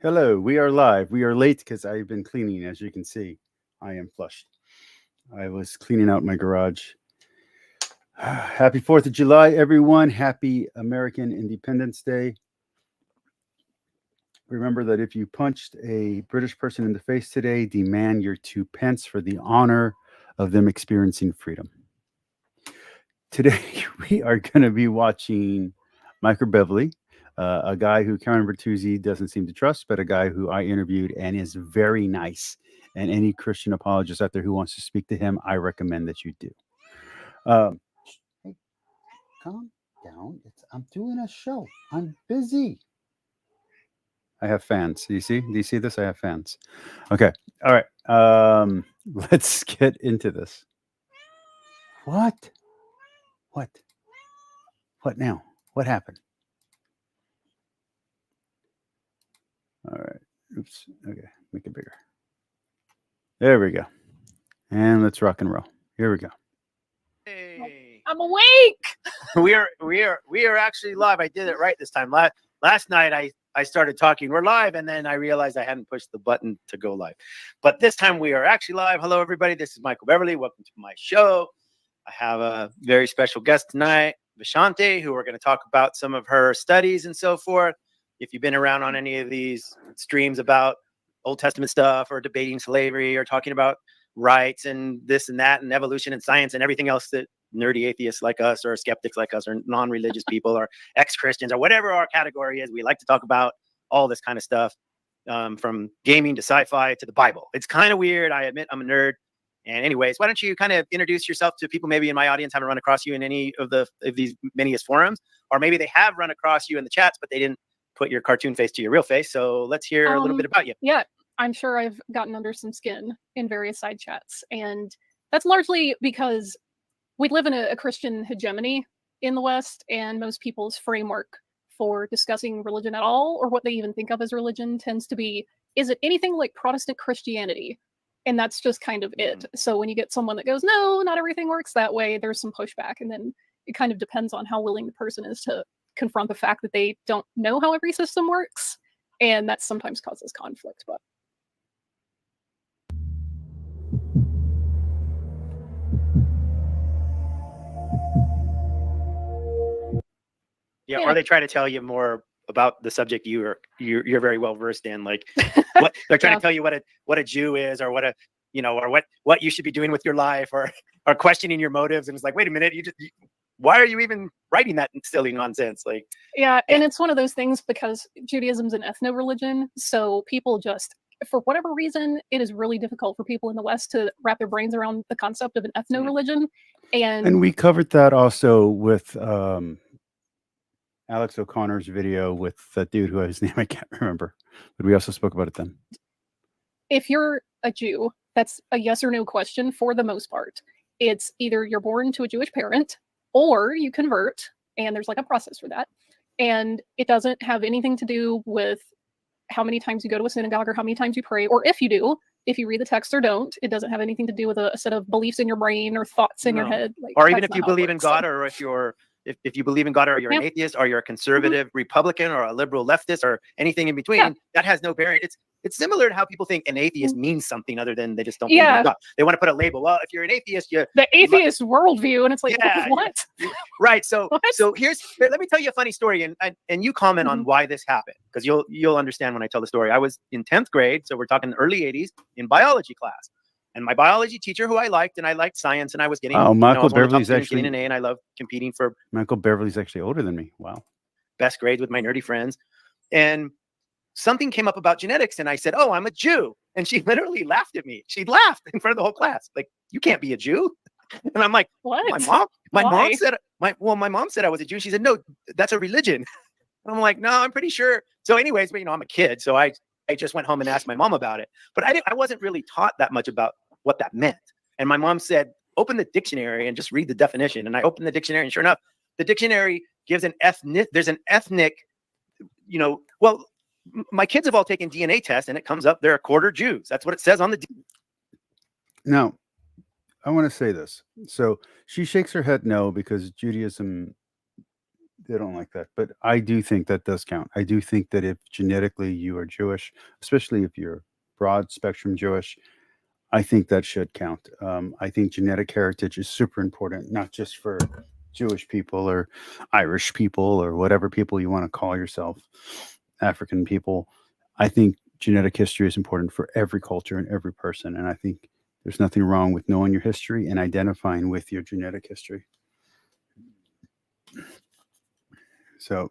Hello, we are live. We are late because I've been cleaning. As you can see, I am flushed. I was cleaning out my garage. Happy 4th of July, everyone. Happy American Independence Day. Remember that if you punched a British person in the face today, demand your 2 pence for the honor of them experiencing freedom. Today, we are going to be watching Micheal Beverly, a guy who Karen Bertuzzi doesn't seem to trust, but a guy who I interviewed and is very nice. And any Christian apologist out there who wants to speak to him, I recommend that you do. Hey, calm down. I'm doing a show. I'm busy. I have fans. Do you see? Do you see this? I have fans. Okay. All right. Let's get into this. What? What? What now? What happened? All right. Oops. Okay. Make it bigger. There we go. And let's rock and roll. Here we go. Hey. I'm awake. We are actually live. I did it right this time. Last night I started talking. We're live, and then I realized I hadn't pushed the button to go live. But this time we are actually live. Hello, everybody. This is Micheal Beverly. Welcome to my show. I have a very special guest tonight, Vishanti, who we're going to talk about some of her studies and so forth. If you've been around on any of these streams about Old Testament stuff or debating slavery or talking about rights and this and that and evolution and science and everything else that nerdy atheists like us or skeptics like us or non-religious people or ex-Christians or whatever our category is, we like to talk about all this kind of stuff, from gaming to sci-fi to the Bible. It's kind of weird. I admit I'm a nerd. And anyways, why don't you kind of introduce yourself to people maybe in my audience haven't run across you in any of these many forums, or maybe they have run across you in the chats, but they didn't put your cartoon face to your real face. So let's hear a little bit about you. Yeah, I'm sure I've gotten under some skin in various side chats. And that's largely because we live in a Christian hegemony in the West, and most people's framework for discussing religion at all, or what they even think of as religion, tends to be, is it anything like Protestant Christianity? And that's just kind of it. So when you get someone that goes, no, not everything works that way, there's some pushback. And then it kind of depends on how willing the person is to confront the fact that they don't know how every system works. And that sometimes causes conflict. But yeah, or they try to tell you more about the subject you're very well versed in, like what they're trying to tell you what a Jew is, or or what you should be doing with your life, or questioning your motives. And it's like, wait a minute, why are you even writing that silly nonsense? Like, yeah, and it's one of those things because Judaism's an ethno-religion, so people just, for whatever reason, it is really difficult for people in the West to wrap their brains around the concept of an ethno-religion. And we covered that also with Alex O'Connor's video with that dude whose name I can't remember, but we also spoke about it then. If you're a Jew, that's a yes or no question for the most part. It's either you're born to a Jewish parent or you convert, and there's like a process for that. And it doesn't have anything to do with how many times you go to a synagogue or how many times you pray, or if you do, if you read the text or don't. It doesn't have anything to do with a set of beliefs in your brain or thoughts in your head. Like, or even if you believe in God, or if you believe in God, or you're an atheist, or you're a conservative Republican, or a liberal leftist, or anything in between, that has no bearing. It's similar to how people think an atheist means something other than they just don't believe in God. They want to put a label. Well, if you're an atheist, the atheist worldview, and it's like, what? Right. So let me tell you a funny story, and you comment on why this happened, because you'll understand when I tell the story. I was in 10th grade, so we're talking early 80s, in biology class. And my biology teacher, who I liked, and I liked science, and I was getting, Micheal Beverly's actually getting an A, and I love competing for. Micheal Beverly's actually older than me. Wow. Best grades with my nerdy friends. And something came up about genetics, and I said, "Oh, I'm a Jew." And she literally laughed at me. She laughed in front of the whole class. Like, you can't be a Jew. And I'm like, what? My mom said I was a Jew. She said, no, that's a religion. And I'm like, no, I'm pretty sure. So anyways, but I'm a kid. So I just went home and asked my mom about it. But I wasn't really taught that much about what that meant. And my mom said, open the dictionary and just read the definition. And I opened the dictionary, and sure enough, the dictionary gives there's an ethnic, well, my kids have all taken DNA tests, and it comes up they're a quarter Jews. That's what it says on the. Now, I want to say this. So she shakes her head no, because Judaism they don't like that. But I do think that does count. I do think that if genetically you are Jewish, especially if you're broad spectrum Jewish, I think that should count. I think genetic heritage is super important, not just for Jewish people or Irish people or whatever people you want to call yourself, African people. I think genetic history is important for every culture and every person. And I think there's nothing wrong with knowing your history and identifying with your genetic history. So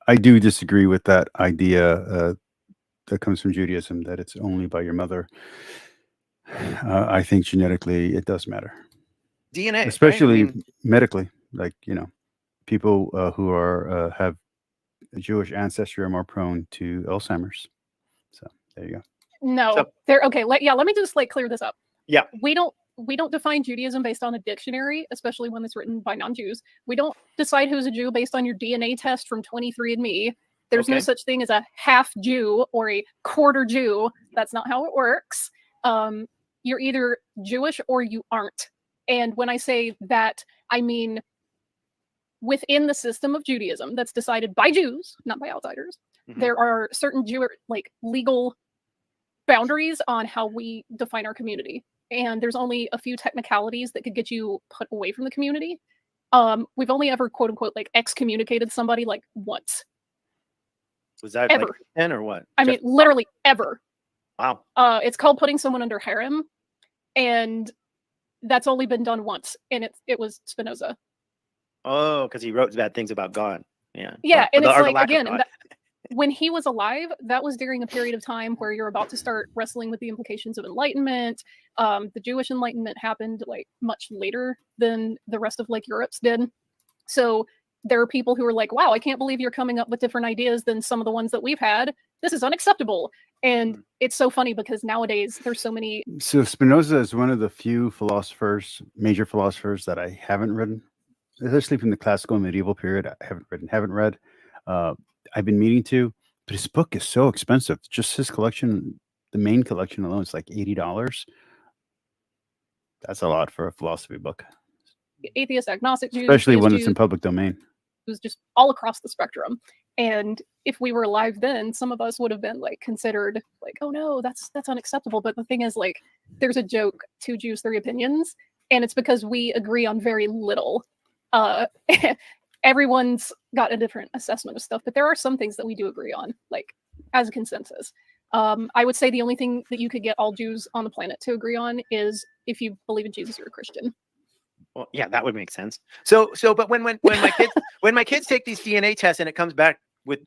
I do disagree with that idea that comes from Judaism that it's only by your mother. I think genetically it does matter, DNA, especially right? I mean, medically. Like people who are have a Jewish ancestry are more prone to Alzheimer's. So there you go. No, So- they're okay. Let me just like clear this up. Yeah. We don't define Judaism based on a dictionary, especially one that's written by non-Jews. We don't decide who's a Jew based on your DNA test from 23andMe. There's no Okay. such thing as a half Jew or a quarter Jew. That's not how it works. You're either Jewish or you aren't. And when I say that, I mean within the system of Judaism that's decided by Jews, not by outsiders. Mhm. There are certain legal boundaries on how we define our community. And there's only a few technicalities that could get you put away from the community. We've only ever quote unquote like excommunicated somebody like once. Was that Ever. like 10 or what? I mean, Just- literally ever. wow. It's called putting someone under harem, and that's only been done once, and it was Spinoza. Oh, because he wrote bad things about God. Yeah. Yeah, and it's or the like lack of again, God. when he was alive, that was during a period of time where you're about to start wrestling with the implications of enlightenment. The Jewish Enlightenment happened like much later than the rest of like Europe's did. So there are people who are like, wow, I can't believe you're coming up with different ideas than some of the ones that we've had. This is unacceptable. And it's so funny because nowadays there's so many. So Spinoza is one of the few major philosophers that I haven't read, especially from the classical and medieval period. I haven't read. I've been meaning to, but his book is so expensive. Just his collection, the main collection alone, is like $80. That's a lot for a philosophy book, Atheist, agnostic Jews, especially theist one that's Jews, in public domain. just all across the spectrum. And if we were alive then, some of us would have been like considered like, oh no, that's unacceptable. But the thing is, like, there's a joke, 2 Jews, 3 opinions, and it's because we agree on very little. Everyone's got a different assessment of stuff, but there are some things that we do agree on, like as a consensus. I would say the only thing that you could get all Jews on the planet to agree on is if you believe in Jesus, you're a Christian. Well, yeah, that would make sense. So, but when my kids take these DNA tests and it comes back with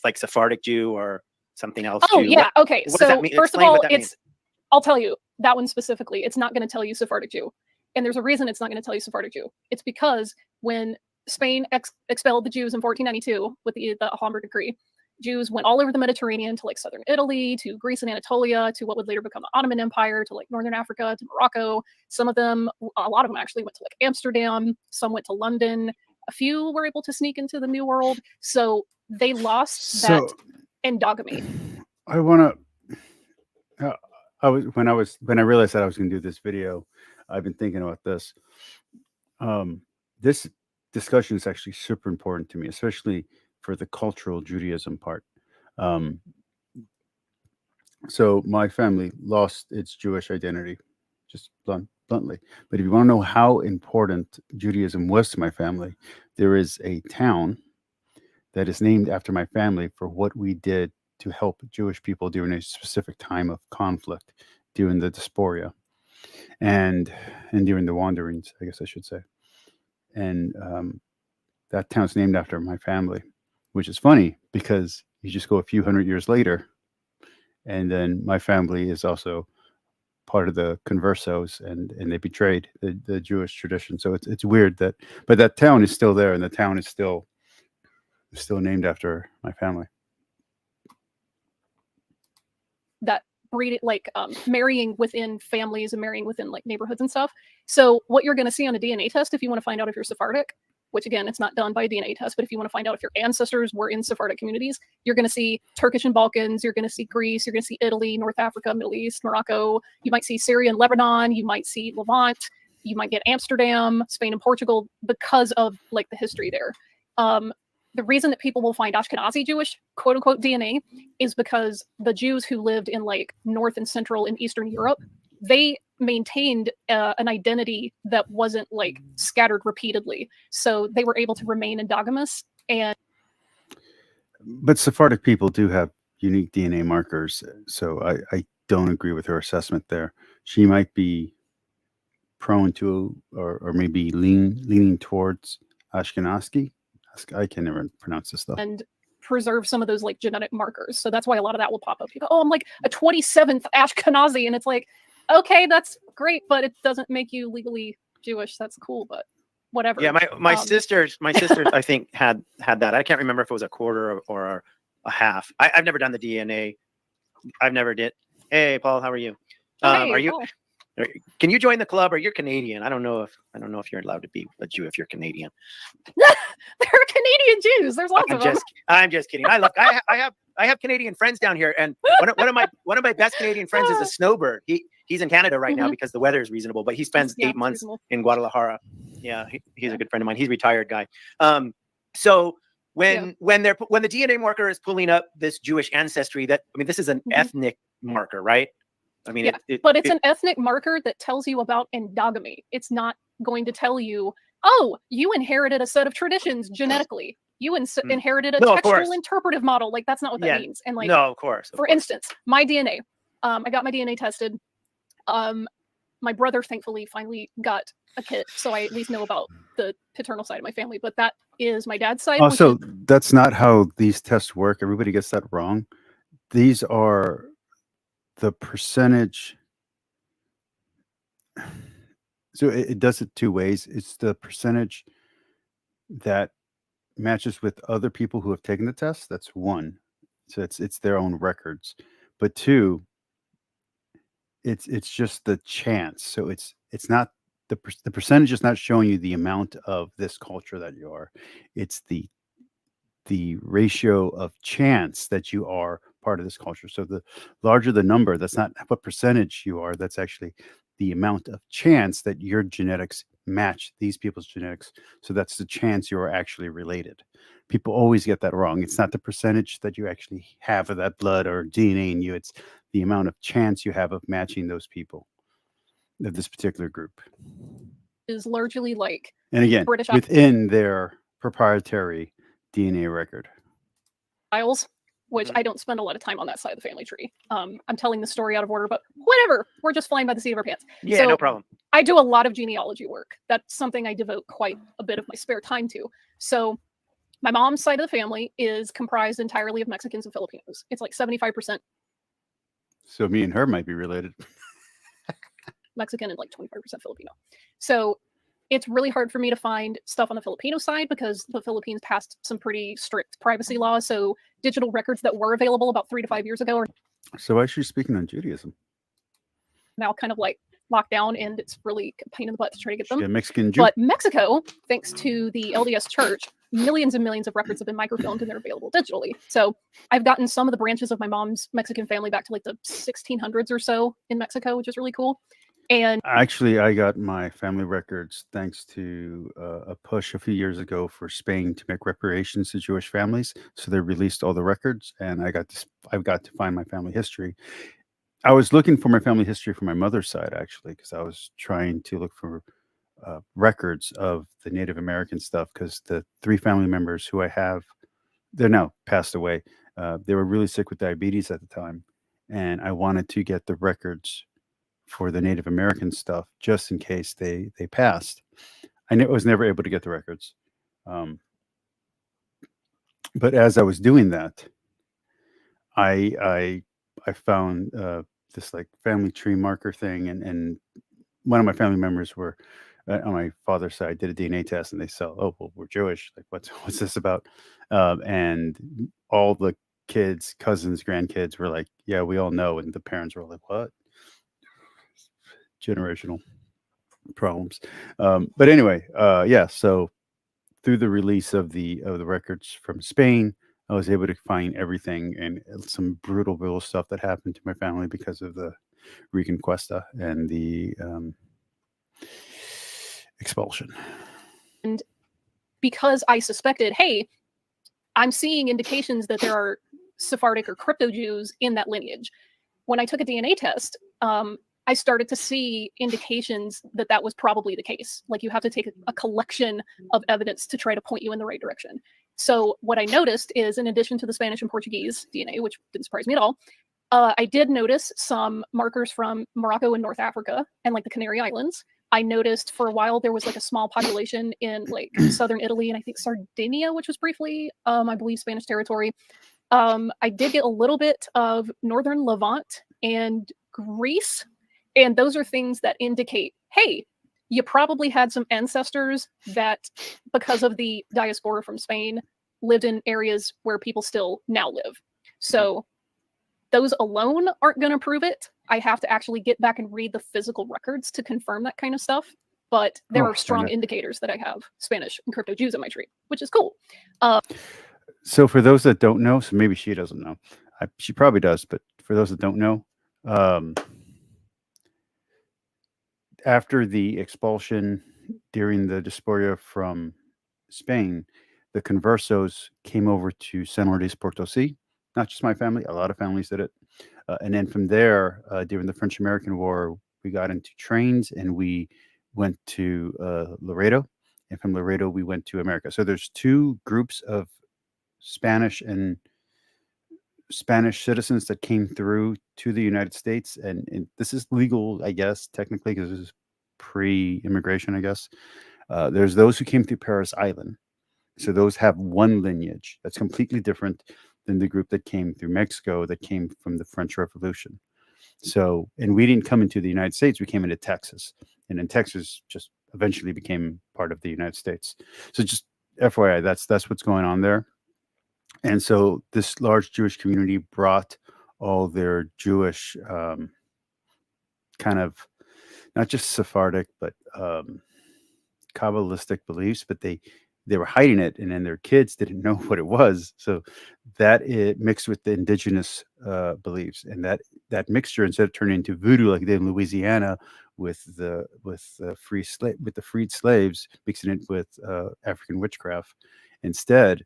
like Sephardic Jew or something else. Oh Jew, yeah, okay. what does that So mean? first of Explain all, what that means. I'll tell you that one specifically. It's not going to tell you Sephardic Jew, and there's a reason it's not going to tell you Sephardic Jew. It's because when Spain expelled the Jews in 1492 with the Alhambra Decree, Jews went all over the Mediterranean to like southern Italy, to Greece and Anatolia, to what would later become the Ottoman Empire, to like northern Africa, to Morocco. Some of them, a lot of them actually went to like Amsterdam. Some went to London. A few were able to sneak into the New World. So they lost that endogamy. I want to. When I realized that I was going to do this video, I've been thinking about this. This discussion is actually super important to me, especially for the cultural Judaism part. So my family lost its Jewish identity, just bluntly. But if you want to know how important Judaism was to my family, there is a town that is named after my family for what we did to help Jewish people during a specific time of conflict, during the diaspora, and during the wanderings, I guess I should say. And that town's named after my family, which is funny because you just go a few hundred years later, and then my family is also part of the conversos, and they betrayed the Jewish tradition. So it's weird but that town is still there, and the town is still named after my family. That breed like marrying within families and marrying within like neighborhoods and stuff. So what you're going to see on a DNA test, if you want to find out if you're Sephardic, which again, it's not done by a DNA test, but if you want to find out if your ancestors were in Sephardic communities, you're going to see Turkish and Balkans, you're going to see Greece, you're going to see Italy, North Africa, Middle East, Morocco, you might see Syria and Lebanon, you might see Levant, you might get Amsterdam, Spain and Portugal because of like the history there. The reason that people will find Ashkenazi Jewish, quote unquote, DNA is because the Jews who lived in like North and Central and Eastern Europe, they maintained an identity that wasn't like scattered repeatedly. So they were able to remain endogamous. But Sephardic people do have unique DNA markers. So I don't agree with her assessment there. She might be prone to, or maybe leaning towards Ashkenazi. I can never pronounce this stuff. And preserve some of those like genetic markers. So that's why a lot of that will pop up. You go, oh, I'm like a 27th Ashkenazi. And it's like, okay, that's great, but it doesn't make you legally Jewish. That's cool, but whatever. Yeah, my sisters, I think had that. I can't remember if it was a quarter or a half. I've never done the DNA. I've never did. Hey, Paul, how are you? Hey, are you? Paul. Can you join the club, or you're Canadian? I don't know if you're allowed to be a Jew if you're Canadian. There are Canadian Jews. There's lots of them. I'm just kidding. I have Canadian friends down here, and one of my best Canadian friends is a snowbird. He's in Canada right now because the weather is reasonable, but he spends 8 months in Guadalajara. Yeah, he's a good friend of mine. He's a retired guy. So when the DNA marker is pulling up this Jewish ancestry, this is an ethnic marker, right? I mean, but it's an ethnic marker that tells you about endogamy. It's not going to tell you, oh, you inherited a set of traditions genetically. You inherited a textual interpretive model. Like, that's not what that means. And like, no, of course. For instance, my DNA. I got my DNA tested. My brother, thankfully, finally got a kit, so I at least know about the paternal side of my family. But that is my dad's side. Also, that's not how these tests work. Everybody gets that wrong. These are the percentage. So it does it two ways. It's the percentage that matches with other people who have taken the test. That's one. So it's their own records. But two, it's just the chance. So it's not the percentage is not showing you the amount of this culture that you are. It's the ratio of chance that you are part of this culture. So the larger the number, that's not what percentage you are. That's actually the amount of chance that your genetics match these people's genetics. So that's the chance you are actually related. People always get that wrong. It's not the percentage that you actually have of that blood or DNA in you. It's the amount of chance you have of matching those people of this particular group. Is largely like, and again, British within their proprietary DNA record. Files, which I don't spend a lot of time on that side of the family tree. I'm telling the story out of order, but whatever. We're just flying by the seat of our pants. Yeah, so no problem. I do a lot of genealogy work. That's something I devote quite a bit of my spare time to. So my mom's side of the family is comprised entirely of Mexicans and Filipinos. It's like 75%. So me and her might be related. Mexican and like 25% Filipino. So it's really hard for me to find stuff on the Filipino side because the Philippines passed some pretty strict privacy laws. So digital records that were available about 3 to 5 years ago are So why is she speaking on Judaism? now kind of like locked down, and it's really a pain in the butt to try to get them. Yeah, Mexican Jew. But Mexico, thanks to the LDS Church, millions and millions of records have been microfilmed and they're available digitally. So I've gotten some of the branches of my mom's Mexican family back to like the 1600s or so in Mexico, which is really cool. And actually, I got my family records thanks to a push a few years ago for Spain to make reparations to Jewish families. So they released all the records, and I got to find my family history. I was looking for my family history from my mother's side, actually, because I was trying to look for records of the Native American stuff, because the 3 family members who I have, they're now passed away. They were really sick with diabetes at the time, and I wanted to get the records for the Native American stuff just in case they passed. I was never able to get the records. But as I was doing that, I found this like family tree marker thing, and one of my family members were on my father's side did a DNA test, and they said, "Oh, well, we're Jewish. Like, what's this about?" And all the kids, cousins, grandkids were like, "Yeah, we all know," and the parents were like, "What?" Generational problems. But anyway, yeah. So through the release of the records from Spain, I was able to find everything and some brutal stuff that happened to my family because of the Reconquista and the expulsion. And because I suspected, hey, I'm seeing indications that there are Sephardic or crypto Jews in that lineage. When I took a DNA test, I started to see indications that that was probably the case. Like, you have to take a collection of evidence to try to point you in the right direction. So what I noticed is, in addition to the Spanish and Portuguese DNA, which didn't surprise me at all, I did notice some markers from Morocco and North Africa and like the Canary Islands. I noticed for a while there was like a small population in like southern Italy and I think Sardinia, which was briefly, I believe, Spanish territory. I did get a little bit of northern Levant and Greece, and those are things that indicate, hey, you probably had some ancestors that, because of the diaspora from Spain, lived in areas where people still now live. So those alone aren't going to prove it. I have to actually get back and read the physical records to confirm that kind of stuff. But there are strong indicators that I have Spanish and crypto Jews in my tree, which is cool. So for those that don't know, so maybe she doesn't know. She probably does, but for those that don't know, after the expulsion during the diaspora from Spain, the conversos came over to San Lourdes Potosí. Not just my family, a lot of families did it. And then from there, during the French-American War, we got into trains and we went to Laredo. And from Laredo, we went to America. So there's two groups of Spanish citizens that came through to the United States. And this is legal, I guess, technically, because this is pre-immigration, I guess. There's those who came through Paris Island. So those have one lineage that's completely different than the group that came through Mexico, that came from the French Revolution. So, and we didn't come into the United States, we came into Texas. And then Texas just eventually became part of the United States. So just FYI, that's what's going on there. And so this large Jewish community brought all their Jewish kind of, not just Sephardic, but Kabbalistic beliefs, but they were hiding it, and then their kids didn't know what it was. So that it mixed with the indigenous beliefs, and that mixture, instead of turning into voodoo like they did in Louisiana with the freed slaves, mixing it with African witchcraft, instead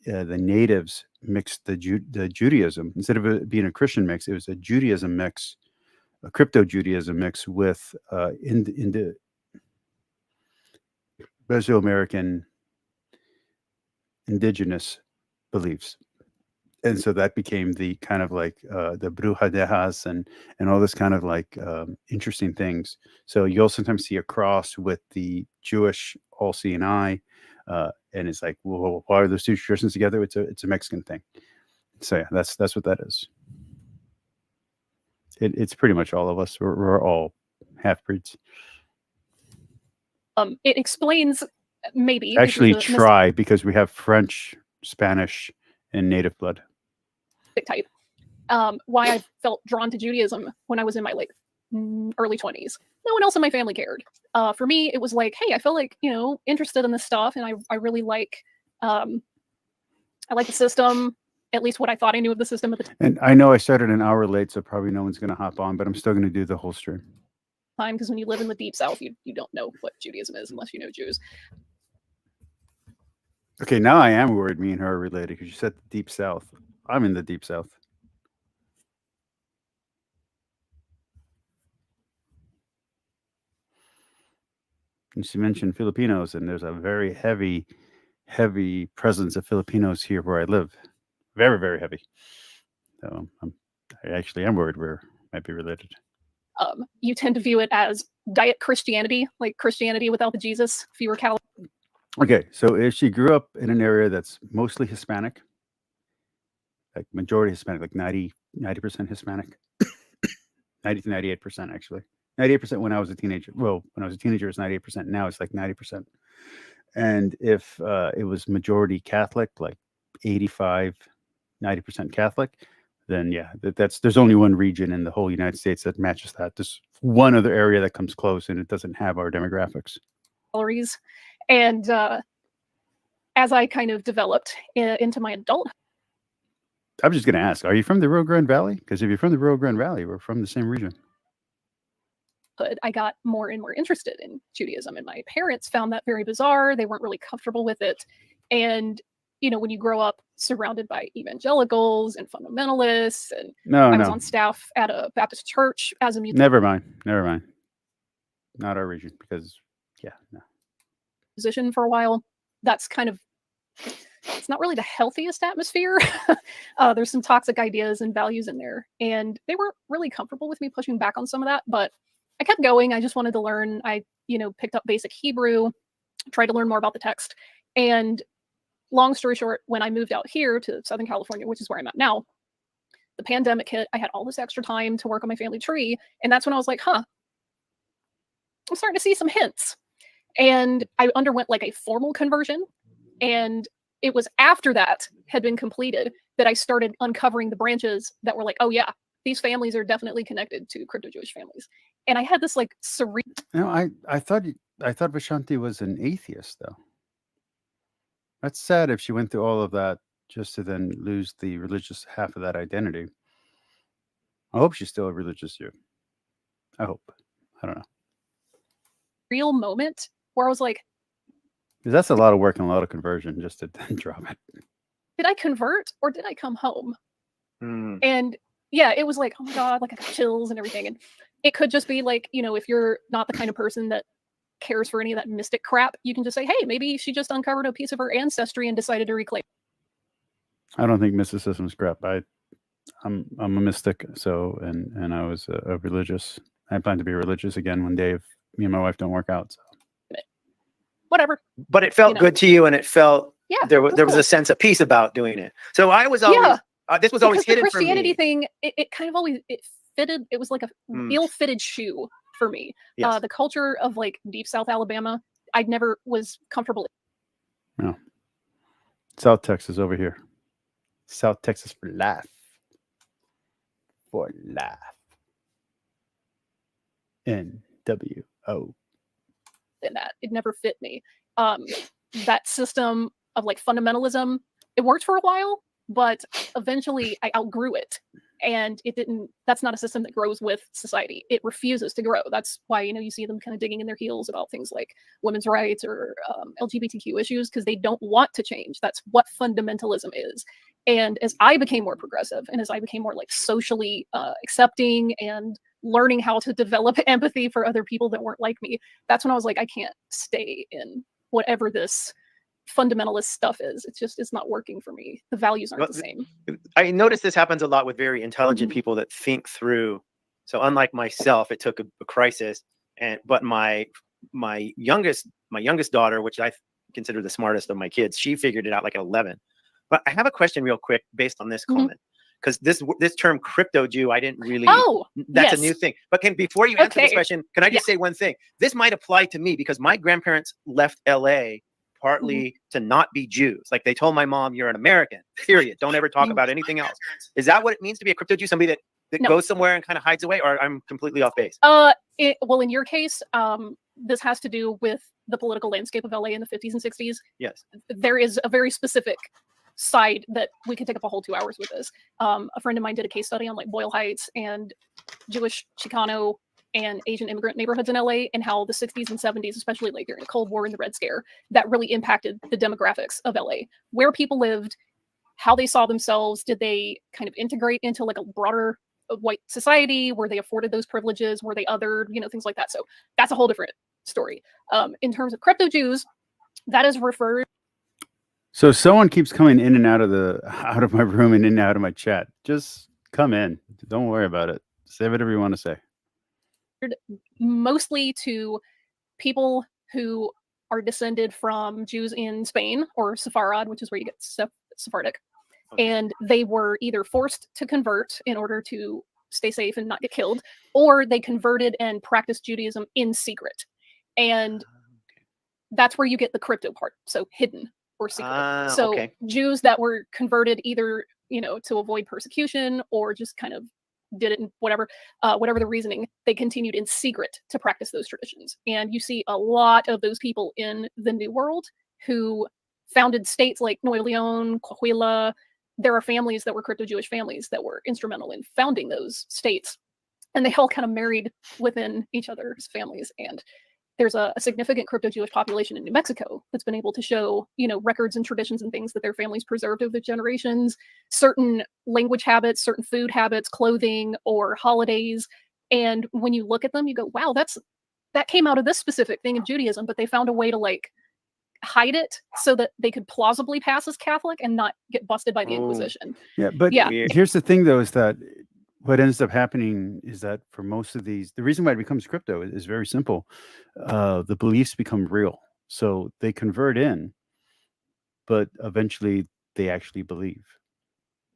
the natives mixed the Judaism. Instead of it being a Christian mix, it was a Judaism mix, a crypto Judaism mix with in the Mesoamerican indigenous beliefs. And so that became the kind of like the brujadejas and all this kind of like interesting things. So you'll sometimes see a cross with the Jewish all-seeing eye, and it's like, well, why are those two traditions together? It's a Mexican thing. So yeah, that's what that is. It's pretty much all of us. We're all half-breeds. It explains maybe actually try because we have French, Spanish, and native blood type. Why I felt drawn to Judaism when I was in my like early 20s. No one else in my family cared. For me, it was like, hey, I feel like, interested in this stuff, and I really like I like the system, at least what I thought I knew of the system at the time. And I know I started an hour late, so probably no one's going to hop on, but I'm still going to do the whole stream. Because when you live in the deep south, you don't know what Judaism is unless you know Jews. Okay, now I am worried me and her are related, because you said the deep south. I'm in the deep south. And she mentioned Filipinos, and there's a very heavy presence of Filipinos here where I live. Very, very heavy. So I actually am worried we might be related. You tend to view it as diet Christianity, like Christianity without the Jesus, fewer calories. Okay, so if she grew up in an area that's mostly Hispanic, like majority Hispanic, like 90% Hispanic, 90 to 98% actually. 98% when I was a teenager. Well, when I was a teenager, it was 98%. Now it's like 90%. And if it was majority Catholic, like 85, 90% Catholic, then yeah, there's only one region in the whole United States that matches that. There's one other area that comes close, and it doesn't have our demographics. And as I kind of developed into my adulthood, I'm just going to ask, are you from the Rio Grande Valley? Because if you're from the Rio Grande Valley, we're from the same region. I got more and more interested in Judaism, and my parents found that very bizarre. They weren't really comfortable with it. And, you know, when you grow up surrounded by evangelicals and fundamentalists, and I was on staff at a Baptist church as a Never mind. Not our region, because musician for a while. That's kind of, it's not really the healthiest atmosphere. There's some toxic ideas and values in there, and they weren't really comfortable with me pushing back on some of that, but I kept going. I just wanted to learn. I, you know, picked up basic Hebrew, tried to learn more about the text. And long story short, when I moved out here to Southern California, which is where I'm at now, the pandemic hit. I had all this extra time to work on my family tree, and that's when I was like, I'm starting to see some hints. And I underwent like a formal conversion, and it was after that had been completed that I started uncovering the branches that were like, oh yeah, these families are definitely connected to crypto-Jewish families. And I had this like surreal. No, I thought Vishanti was an atheist, though. That's sad if she went through all of that just to then lose the religious half of that identity. I hope she's still a religious Jew. I hope. I don't know. Real moment where I was like, because that's a lot of work and a lot of conversion just to then drop it. Did I convert or did I come home? And yeah, it was like, oh my God, like I got chills and everything. And it could just be like, you know, if you're not the kind of person that cares for any of that mystic crap, you can just say, hey, maybe she just uncovered a piece of her ancestry and decided to reclaim. I don't think mysticism is crap. I'm a mystic, so and I was a religious. I plan to be religious again one day if me and my wife don't work out. So whatever. But it felt good to you, and it felt there was cool. a sense of peace about doing it. So I was always this was always hidden the Christianity for me. thing. It kind of always fitted. It was like a ill-fitted shoe for me. Yes. The culture of like deep South Alabama, I never was comfortable. No. South Texas over here. South Texas for life. For life. NWO. In that, it never fit me. That system of like fundamentalism, it worked for a while, but eventually I outgrew it. And it didn't, that's not a system that grows with society. It refuses to grow. That's why, you know, you see them kind of digging in their heels about things like women's rights or LGBTQ issues, because they don't want to change. That's what fundamentalism is. And as I became more progressive and as I became more like socially accepting and learning how to develop empathy for other people that weren't like me, that's when I was like, I can't stay in whatever this fundamentalist stuff is. It's not working for me. The values aren't the same. I notice this happens a lot with very intelligent people that think through. So unlike myself, it took a crisis, but my youngest daughter, which I consider the smartest of my kids, she figured it out like at 11. But I have a question real quick based on this comment, because this term crypto Jew, I didn't really. That's a new thing. But before you answer this question, can I just say one thing? This might apply to me because my grandparents left LA partly to not be Jews. Like they told my mom, you're an American, period. Don't ever talk about anything else. Is that what it means to be a crypto Jew? Somebody that goes somewhere and kind of hides away, or I'm completely off base? Well, in your case, this has to do with the political landscape of LA in the 50s and 60s. Yes. There is a very specific side that we could take up a whole 2 hours with this. A friend of mine did a case study on like Boyle Heights and Jewish, Chicano, and Asian immigrant neighborhoods in LA, and how the 60s and 70s, especially like during the Cold War and the Red Scare, that really impacted the demographics of LA, where people lived, how they saw themselves. Did they kind of integrate into like a broader white society? Were they afforded those privileges? Were they othered? You know, things like that. So that's a whole different story. In terms of crypto Jews, that is referred. So someone keeps coming in and out of my room and in and out of my chat. Just come in. Don't worry about it. Say whatever you want to say. Mostly to people who are descended from Jews in Spain or Sepharad, which is where you get Sephardic. And they were either forced to convert in order to stay safe and not get killed, or they converted and practiced Judaism in secret. And that's where you get the crypto part. So hidden or secret. So Jews that were converted either, you know, to avoid persecution or just kind of did it in whatever the reasoning, they continued in secret to practice those traditions. And you see a lot of those people in the New World who founded states like Nuevo Leon, Coahuila. There are families that were crypto-Jewish families that were instrumental in founding those states. and they all kind of married within each other's families. And there's a significant crypto-Jewish population in New Mexico that's been able to show, records and traditions and things that their families preserved over the generations, certain language habits, certain food habits, clothing, or holidays. And when you look at them, you go, wow, that came out of this specific thing of Judaism, but they found a way to like hide it so that they could plausibly pass as Catholic and not get busted by the Inquisition. Yeah, but Yeah. here's the thing, though, is that what ends up happening is that for most of these, the reason why it becomes crypto is very simple. The beliefs become real. So they convert in, but eventually they actually believe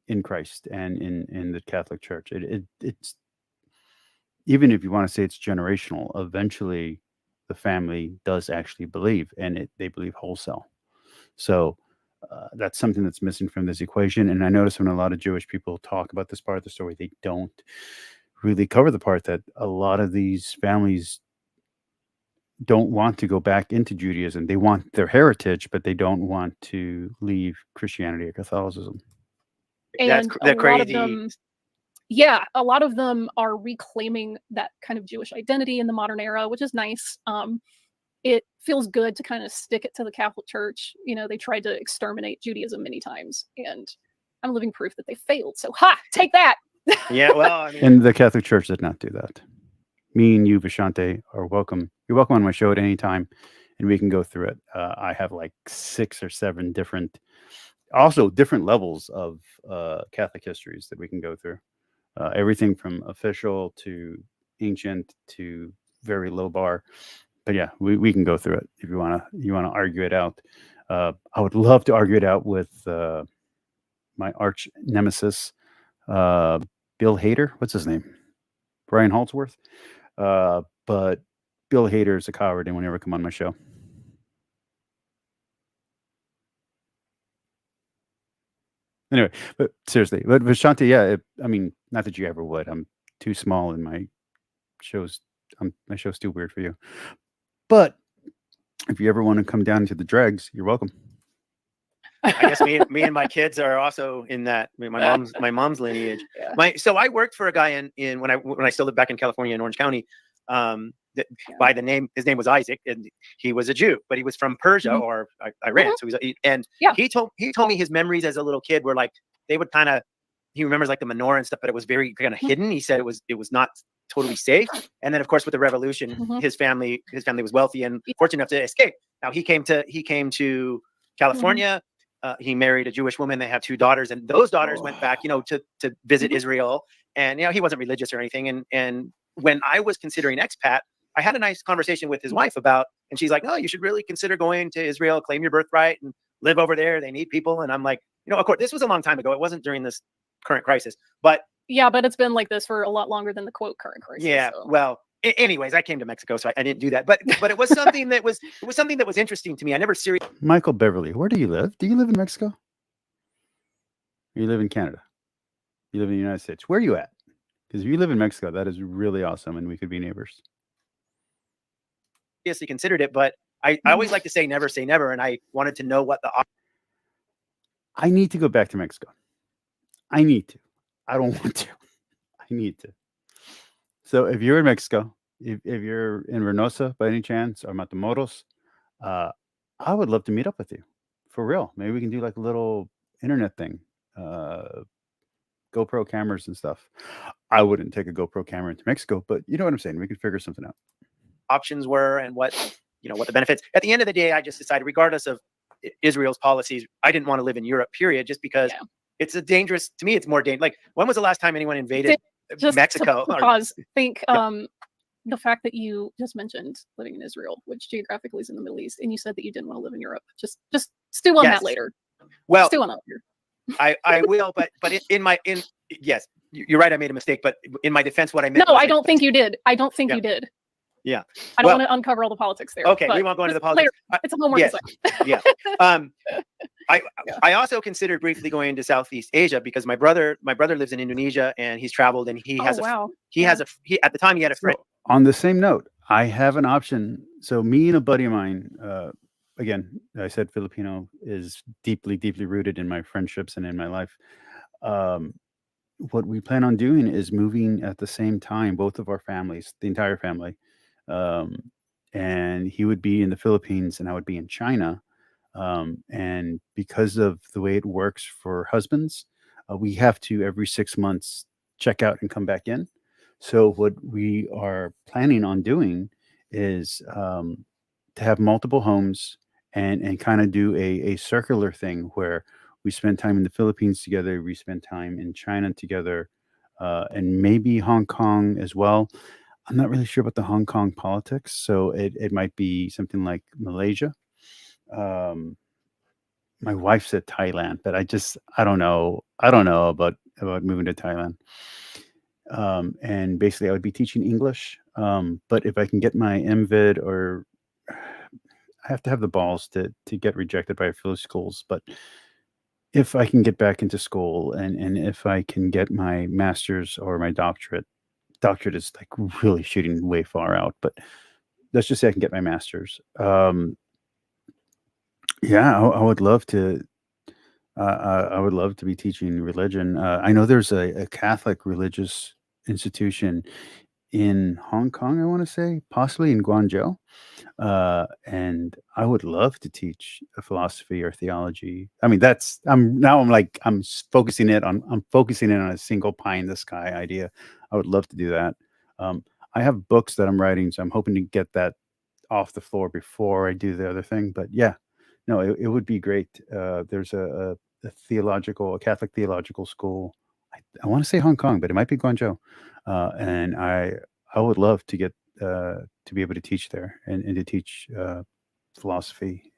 in Christ and in the Catholic Church. It's, even if you want to say it's generational, eventually the family does actually believe, and they believe wholesale. So that's something that's missing from this equation. And I notice when a lot of Jewish people talk about this part of the story, they don't really cover the part that a lot of these families don't want to go back into Judaism. They want their heritage, but they don't want to leave Christianity or Catholicism. And that's a lot of crazy. them, a lot of them are reclaiming that kind of Jewish identity in the modern era, which is nice. It feels good to kind of stick it to the Catholic Church. They tried to exterminate Judaism many times, and I'm living proof that they failed. So, take that. Yeah, well, I mean, And the Catholic Church did not do that. Me and you, Vishanti, are welcome. You're welcome on my show at any time, and we can go through it. I have like 6 or 7 different levels of Catholic histories that we can go through. Everything from official to ancient to very low bar. But yeah, we can go through it if you wanna argue it out. I would love to argue it out with my arch nemesis, Bill Hader. What's his name? Brian Holdsworth. But Bill Hader is a coward and will never come on my show. Anyway, but seriously, but Vishanti, yeah, I mean, not that you ever would. I'm too small, and my show's too weird for you. But if you ever want to come down to the dregs, you're welcome. I guess me and my kids are also in that. I mean, my mom's lineage. Yeah. So I worked for a guy in when I still lived back in California in Orange County. By the name, his name was Isaac, and he was a Jew, but he was from Persia or Iran. So he told me his memories as a little kid were like they would kind of. He remembers like the menorah and stuff, but it was very kind of hidden. He said it was not totally safe. And then of course with the revolution, his family was wealthy and fortunate enough to escape. Now he came to California. He married a Jewish woman. They have 2 daughters, and those daughters went back, to visit Israel. And he wasn't religious or anything. And when I was considering expat, I had a nice conversation with his wife and she's like, "No, you should really consider going to Israel, claim your birthright, and live over there. They need people." And I'm like, of course, this was a long time ago. It wasn't during this current crisis, but it's been like this for a lot longer than the quote current crisis. Yeah, so. Well. Anyways, I came to Mexico, so I didn't do that. But it was something that was interesting to me. I never seriously. Micheal Beverly, where do you live? Do you live in Mexico? Or you live in Canada? You live in the United States? Where are you at? Because if you live in Mexico, that is really awesome, and we could be neighbors. Seriously considered it, but I always like to say never, and I wanted to know what I need to go back to Mexico. I need to. I don't want to. I need to. So if you're in Mexico, if you're in Reynosa by any chance or Matamoros, I would love to meet up with you. For real. Maybe we can do like a little internet thing. GoPro cameras and stuff. I wouldn't take a GoPro camera into Mexico, but you know what I'm saying? We can figure something out. Options were and what the benefits. At the end of the day, I just decided, regardless of Israel's policies, I didn't want to live in Europe, period, just because it's to me, it's more dangerous. Like, when was the last time anyone invaded Mexico? Think the fact that you just mentioned living in Israel, which geographically is in the Middle East, and you said that you didn't want to live in Europe. Just stew on that later. Well, stew on that later. I will, but yes, you're right. I made a mistake, but in my defense, what I meant. No, I don't think you did. I don't think you did. Yeah. I don't want to uncover all the politics there. Okay, we won't go into the politics. It's a homework assignment. Yeah. I also considered briefly going into Southeast Asia because my brother lives in Indonesia and he's traveled and he has at the time he had a friend. So, on the same note, I have an option. So me and a buddy of mine, again, I said Filipino is deeply, deeply rooted in my friendships and in my life. what we plan on doing is moving at the same time, both of our families, the entire family. Um, and he would be in the Philippines and I would be in China. And because of the way it works for husbands, we have to every 6 months check out and come back in. So what we are planning on doing is to have multiple homes and kind of do a circular thing where we spend time in the Philippines together, we spend time in China together, and maybe Hong Kong as well. I'm not really sure about the Hong Kong politics, so it might be something like Malaysia. Um, my wife said Thailand, but I don't know. I don't know about moving to Thailand. And basically, I would be teaching English. But if I can get my MVid, or I have to have the balls to get rejected by a few schools. But if I can get back into school, and if I can get my master's or my doctorate is like really shooting way far out. But let's just say I can get my master's. Yeah, I would love to. I would love to be teaching religion. I know there's a Catholic religious institution in Hong Kong, I want to say, possibly in Guangzhou. And I would love to teach a philosophy or theology. I mean, I'm focusing it on a single pie in the sky idea. I would love to do that. I have books that I'm writing, so I'm hoping to get that off the floor before I do the other thing. But yeah, no, it would be great. There's a Catholic theological school. I want to say Hong Kong, but it might be Guangzhou. And I would love to get to be able to teach there and to teach philosophy.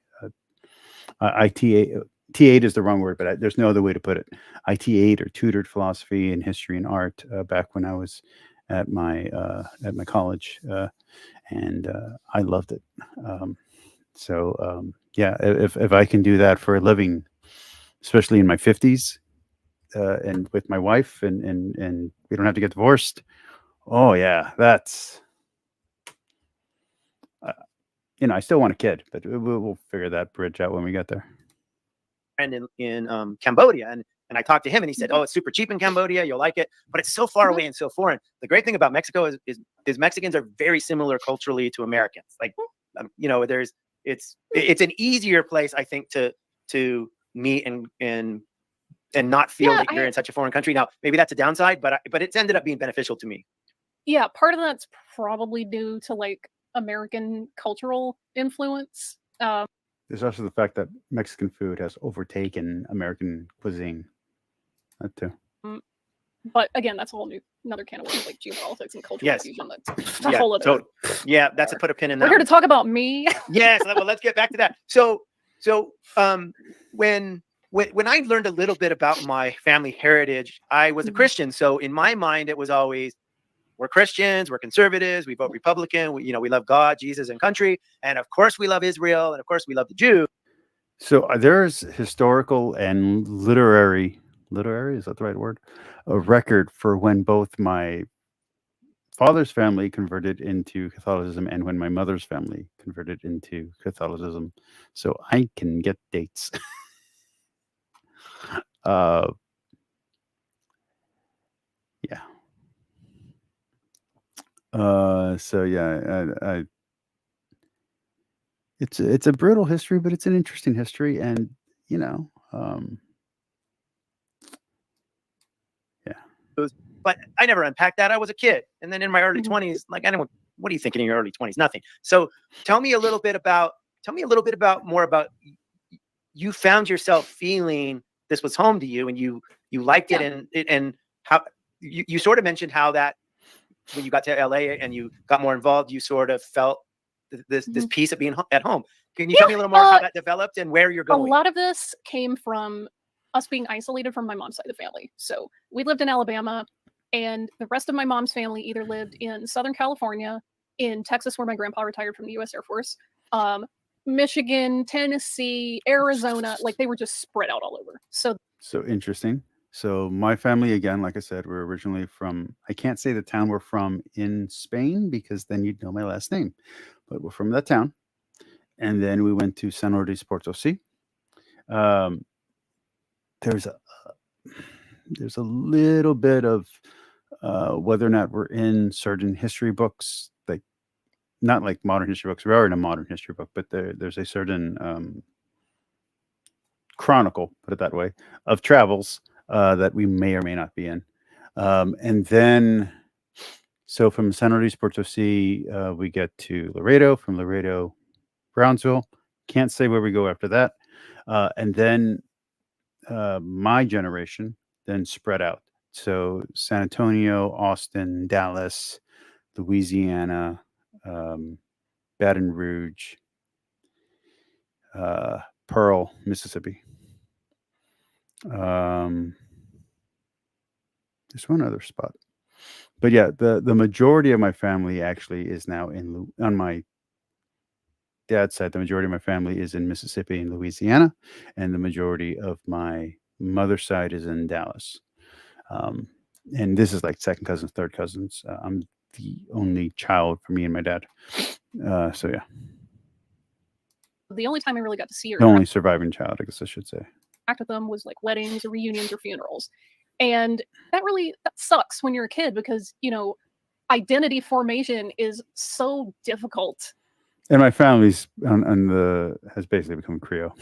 I T8 is the wrong word, but there's no other way to put it. I T8 or tutored philosophy and history and art back when I was at my college, and I loved it. Yeah, if I can do that for a living, especially in my 50s, and with my wife, and we don't have to get divorced. Oh yeah, that's I still want a kid, but we'll figure that bridge out when we get there. friend in Cambodia, and I talked to him, and he said, "Oh, it's super cheap in Cambodia. You'll like it, but it's so far away and so foreign." The great thing about Mexico is Mexicans are very similar culturally to Americans. Like, it's an easier place, I think, to meet and not feel that you're in such a foreign country. Now, maybe that's a downside, but it's ended up being beneficial to me. Yeah, part of that's probably due to like American cultural influence. There's also the fact that Mexican food has overtaken American cuisine. That too. But again, that's a whole another can of worms, like geopolitics and cultural fusion. That's a whole other. That's a put a pin in that. We're here to talk about me. Yes, well, let's get back to that. So when I learned a little bit about my family heritage, I was a Christian. So in my mind, it was always, we're Christians, we're conservatives, we vote Republican, we love God, Jesus, and country, and of course we love Israel, and of course we love the Jews. So there's historical and literary, is that the right word? A record for when both my father's family converted into Catholicism and when my mother's family converted into Catholicism. So I can get dates. Yeah. So yeah, it's a brutal history, but it's an interesting history, and yeah. But I never unpacked that. I was a kid, and then in my early 20s, like, anyone, what are you thinking in your early 20s? Nothing. So tell me a little bit more about you found yourself feeling this was home to you, and you liked it, and how you sort of mentioned how that when you got to LA and you got more involved, you sort of felt this piece of being at home. Can you tell me a little more how that developed and where you're going? A lot of this came from us being isolated from my mom's side of the family. So we lived in Alabama, and the rest of my mom's family either lived in Southern California, in Texas, where my grandpa retired from the U.S. Air Force, Michigan, Tennessee, Arizona. Like, they were just spread out all over. So Interesting. So my family, again, like I said, we're originally from, I can't say the town we're from in Spain because then you'd know my last name, but we're from that town. And then we went to San Lourdes, Potosí. There's There's a little bit of whether or not we're in certain history books, like not like modern history books. We are in a modern history book, but there's a certain chronicle, put it that way, of travels that we may or may not be in. And then, so from San Luis Potosí, we get to Laredo. From Laredo, Brownsville. Can't say where we go after that. And then my generation then spread out. So San Antonio, Austin, Dallas, Louisiana, Baton Rouge, Pearl, Mississippi. There's one other spot, but yeah, the majority of my family actually is now on my dad's side. The majority of my family is in Mississippi and Louisiana, and the majority of my mother's side is in Dallas. And this is like second cousins, third cousins. I'm the only child for me and my dad. So yeah, The only time I really got to see her the only surviving child, I guess I should say. interact with them was like weddings or reunions or funerals. And that sucks when you're a kid because, identity formation is so difficult. And my family's has basically become Creole.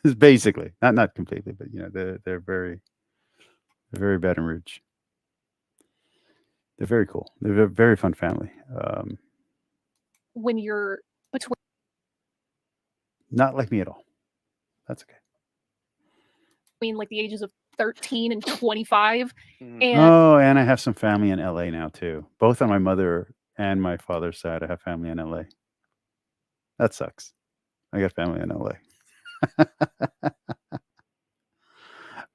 It's basically not completely, but they're very Baton Rouge. They're very cool. They're a very fun family. When you're between Not like me at all. That's okay. like the ages of 13 and 25, Mhm. and and I have some family in LA now too. Both on my mother and my father's side, I have family in LA. That sucks. I got family in LA.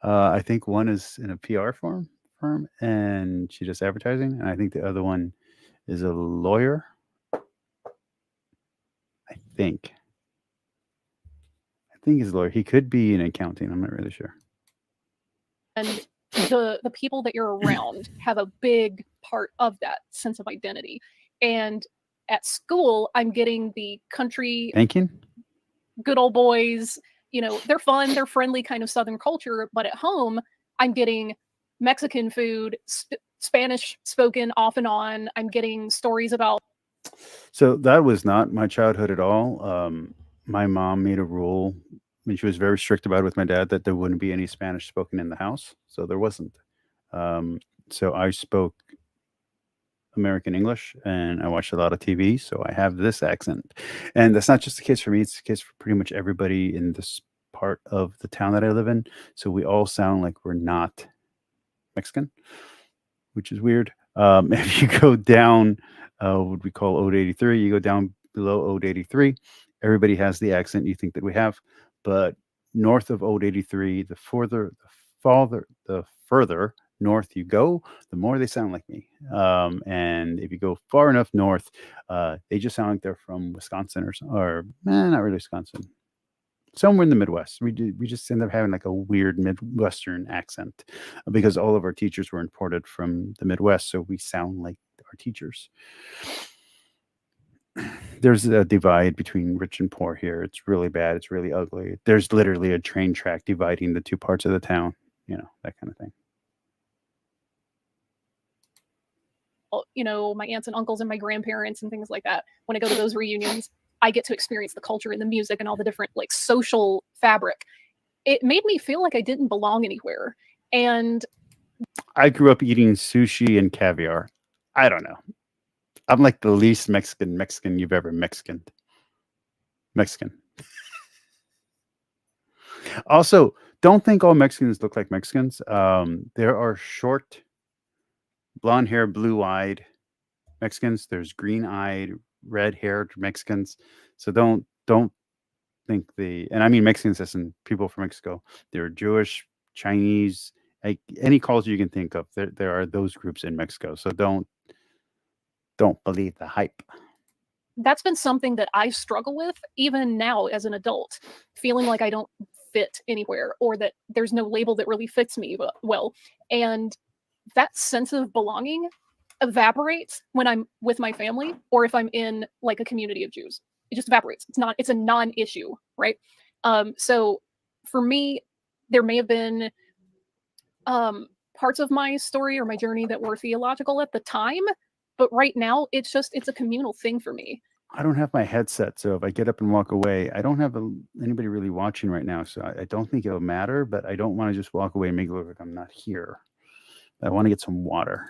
I think one is in a PR firm, and she does advertising, and I think the other one is a lawyer. I think he's a lawyer. He could be in accounting. I'm not really sure. and the people that you're around have a big part of that sense of identity. And at school, I'm getting the country Banking? good old boys, they're fun, they're friendly kind of Southern culture. But at home, I'm getting Mexican food, Spanish spoken off and on. I'm getting stories about. So that was not my childhood at all. My mom made a rule, and she was very strict about it with my dad, that there wouldn't be any Spanish spoken in the house. So there wasn't. So I spoke American English, and I watched a lot of TV, so I have this accent. And that's not just the case for me, it's the case for pretty much everybody in this part of the town that I live in. So we all sound like we're not Mexican, which is weird. If you go down what we call Ode 83, you go down below Ode 83, everybody has the accent you think that we have. But north of Ode 83, the further north you go, the more they sound like me. And if you go far enough north, they just sound like they're from Wisconsin or not really Wisconsin, somewhere in the Midwest. We just end up having like a weird Midwestern accent because all of our teachers were imported from the Midwest, so we sound like our teachers. There's a divide between rich and poor here. It's really bad. It's really ugly. There's literally a train track dividing the two parts of the town, that kind of thing. My aunts and uncles and my grandparents and things like that. When I go to those reunions, I get to experience the culture and the music and all the different like social fabric. It made me feel like I didn't belong anywhere. And I grew up eating sushi and caviar. I don't know. I'm like the least Mexican you've ever Mexican. Also, don't think all Mexicans look like Mexicans. There are short, blonde hair, blue-eyed Mexicans. There's green-eyed, red-haired Mexicans. So don't think and I mean Mexicans as in people from Mexico. They're Jewish, Chinese, like any culture you can think of. There are those groups in Mexico. So don't believe the hype. that's been something that I struggle with even now as an adult, feeling like I don't fit anywhere or that there's no label that really fits me well. And that sense of belonging evaporates when I'm with my family or if I'm in like a community of Jews. It just evaporates. It's a non-issue, right? So for me, there may have been parts of my story or my journey that were theological at the time, but right now it's a communal thing for me. I don't have my headset, so if I get up and walk away, I don't have anybody really watching right now, so I don't think it'll matter. But I don't want to just walk away and make it look like I'm not here. I want to get some water.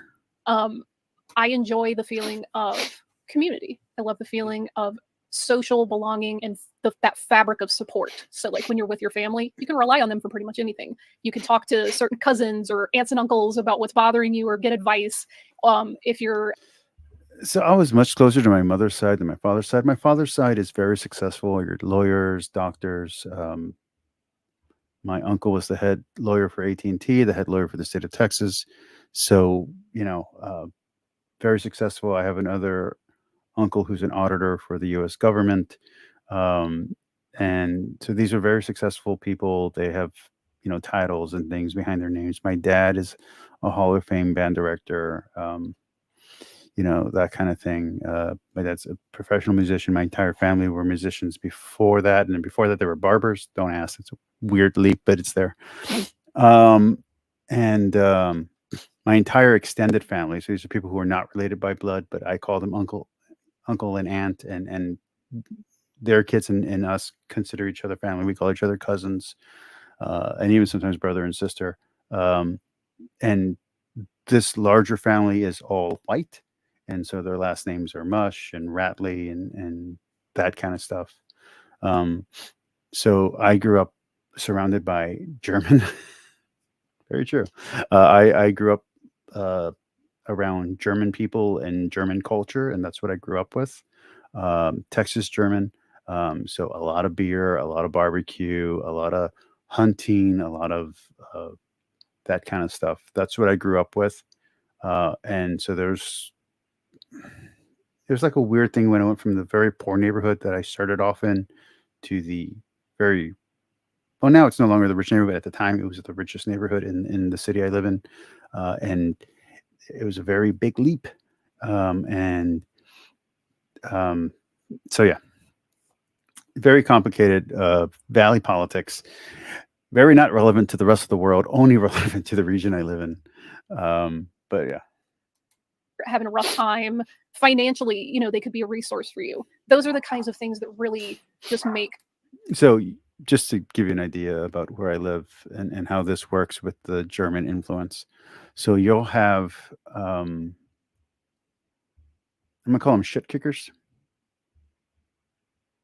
I enjoy the feeling of community. I love the feeling of social belonging and that fabric of support. So like when you're with your family, you can rely on them for pretty much anything. You can talk to certain cousins or aunts and uncles about what's bothering you or get advice. If you're So I was much closer to my mother's side than my father's side. My father's side is very successful. You're lawyers, doctors. My uncle was the head lawyer for AT&T, the head lawyer for the state of Texas. So, very successful. I have another uncle who's an auditor for the U.S. government. And so these are very successful people. They have, titles and things behind their names. My dad is a Hall of Fame band director, that kind of thing. My dad's a professional musician. My entire family were musicians before that. And then before that, they were barbers. Don't ask. It's a weird leap, but it's there. My entire extended family. So these are people who are not related by blood, but I call them uncle and aunt, and their kids and us consider each other family. We call each other cousins, and even sometimes brother and sister. And this larger family is all white, and so their last names are Mush and Ratley and that kind of stuff. So I grew up surrounded by German. Very true. I grew up around German people and German culture, and that's what I grew up with. Texas German. So a lot of beer, a lot of barbecue, a lot of hunting, a lot of that kind of stuff. That's what I grew up with. And so there's like a weird thing when I went from the very poor neighborhood that I started off in to the well, now it's no longer the rich neighborhood. At the time, it was the richest neighborhood in the city I live in. And it was a very big leap. So yeah, very complicated valley politics, very not relevant to the rest of the world, only relevant to the region I live in. But yeah. Having a rough time financially, they could be a resource for you. Those are the kinds of things that really just make. So just to give you an idea about where I live and how this works with the German influence. So you'll have, I'm going to call them shit kickers.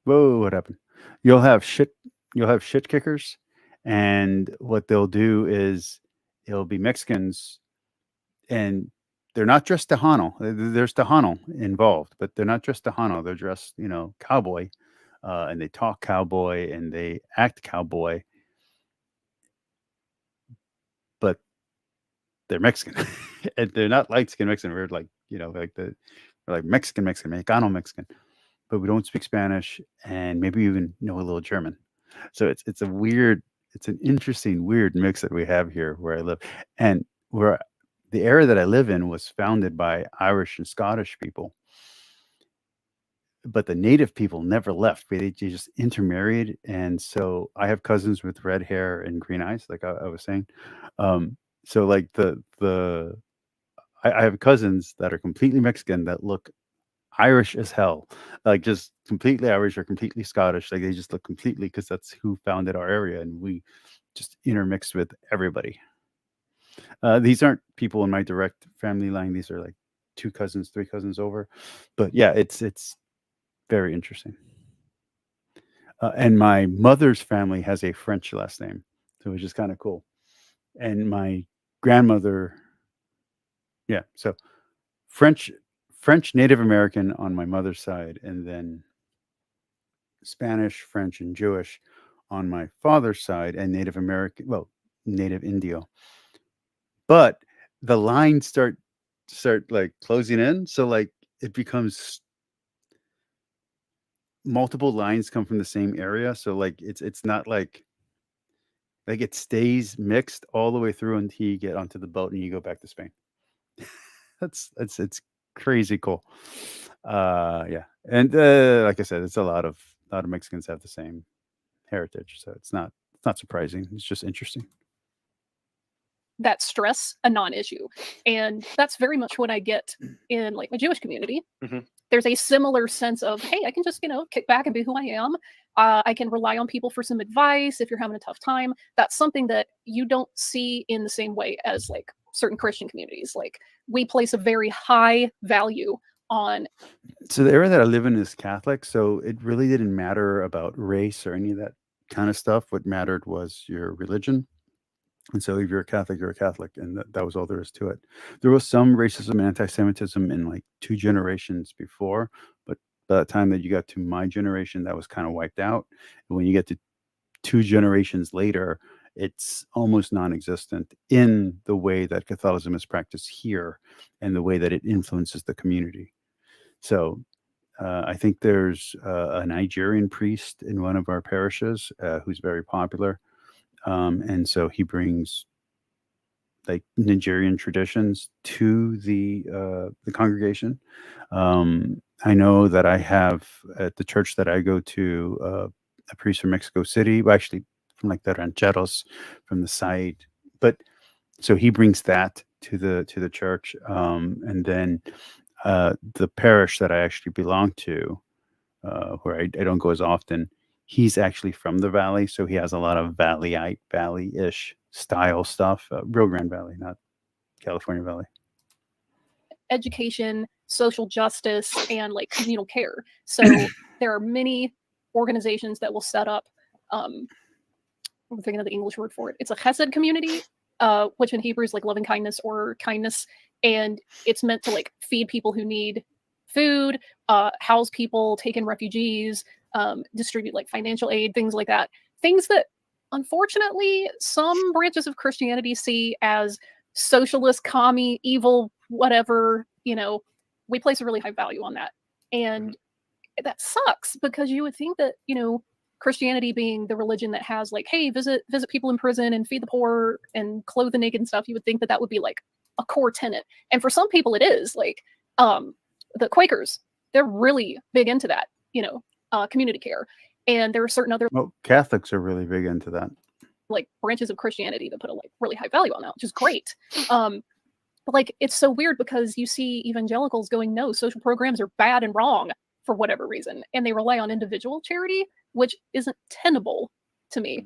Whoa, what happened? You'll have shit kickers. And what they'll do is it'll be Mexicans, and they're not dressed Tejano. There's Tejano involved, but they're not dressed Tejano. They're dressed, cowboy, and they talk cowboy and they act cowboy, but they're Mexican, and they're not light skinned Mexican. We're like, we're like Mexican, Mexicano Mexican, but we don't speak Spanish, and maybe even know a little German. So it's an interesting, weird mix that we have here where I live, and where the area that I live in was founded by Irish and Scottish people, but the native people never left. They just intermarried, and so I have cousins with red hair and green eyes, like I was saying. So like I have cousins that are completely Mexican that look Irish as hell, like just completely Irish or completely Scottish. Like they just look completely, because that's who founded our area, and we just intermixed with everybody. These aren't people in my direct family line. These are like 2 cousins, 3 cousins over. But yeah, it's very interesting. And my mother's family has a French last name, so which is kind of cool. And my grandmother, yeah, so French Native American on my mother's side, and then Spanish, French, and Jewish on my father's side, and Native American, well, Native Indio. But the lines start like closing in, so like it becomes multiple lines come from the same area. So like it's not like it stays mixed all the way through until you get onto the boat and you go back to Spain. It's crazy cool. Yeah. And like I said, it's a lot of Mexicans have the same heritage, so it's not surprising. It's just interesting. that stress a non-issue. And that's very much what I get in like my Jewish community. Mhm. There's a similar sense of, hey, I can just, kick back and be who I am. I can rely on people for some advice if you're having a tough time. That's something that you don't see in the same way as like certain Christian communities. Like we place a very high value on. So the area that I live in is Catholic, so it really didn't matter about race or any of that kind of stuff. What mattered was your religion. And so if you're a Catholic, you're a Catholic, and that was all there is to it. There was some racism and anti-Semitism in like 2 generations before, but by the time that you got to my generation, that was kind of wiped out. And when you get to 2 generations later, it's almost non-existent in the way that Catholicism is practiced here and the way that it influences the community. So I think there's a Nigerian priest in one of our parishes who's very popular. And so he brings like Nigerian traditions to the congregation. I know that I have at the church that I go to a priest from Mexico City, well, actually from like the rancheros from the side, but so he brings that to the church, and then the parish that I actually belong to, where I don't go as often. He's actually from the valley, so he has a lot of valley-ish style stuff. Rio Grande Valley, not California Valley. Education, social justice, and like communal care. So there are many organizations that will set up. I'm thinking of the English word for it. It's a chesed community, which in Hebrew is like loving kindness or kindness, and it's meant to like feed people who need food, house people, take in refugees, distribute like financial aid, things like that. Things that unfortunately some branches of Christianity see as socialist, commie, evil, whatever. We place a really high value on that. And that sucks because you would think that, Christianity being the religion that has like, hey, visit people in prison and feed the poor and clothe the naked and stuff, you would think that would be like a core tenet. And for some people it is. Like the Quakers, they're really big into that, community care. And there are certain other Catholics are really big into that, like branches of Christianity that put a like really high value on that, which is great. But like it's so weird because you see evangelicals going, no, social programs are bad and wrong for whatever reason, and they rely on individual charity, which isn't tenable to me.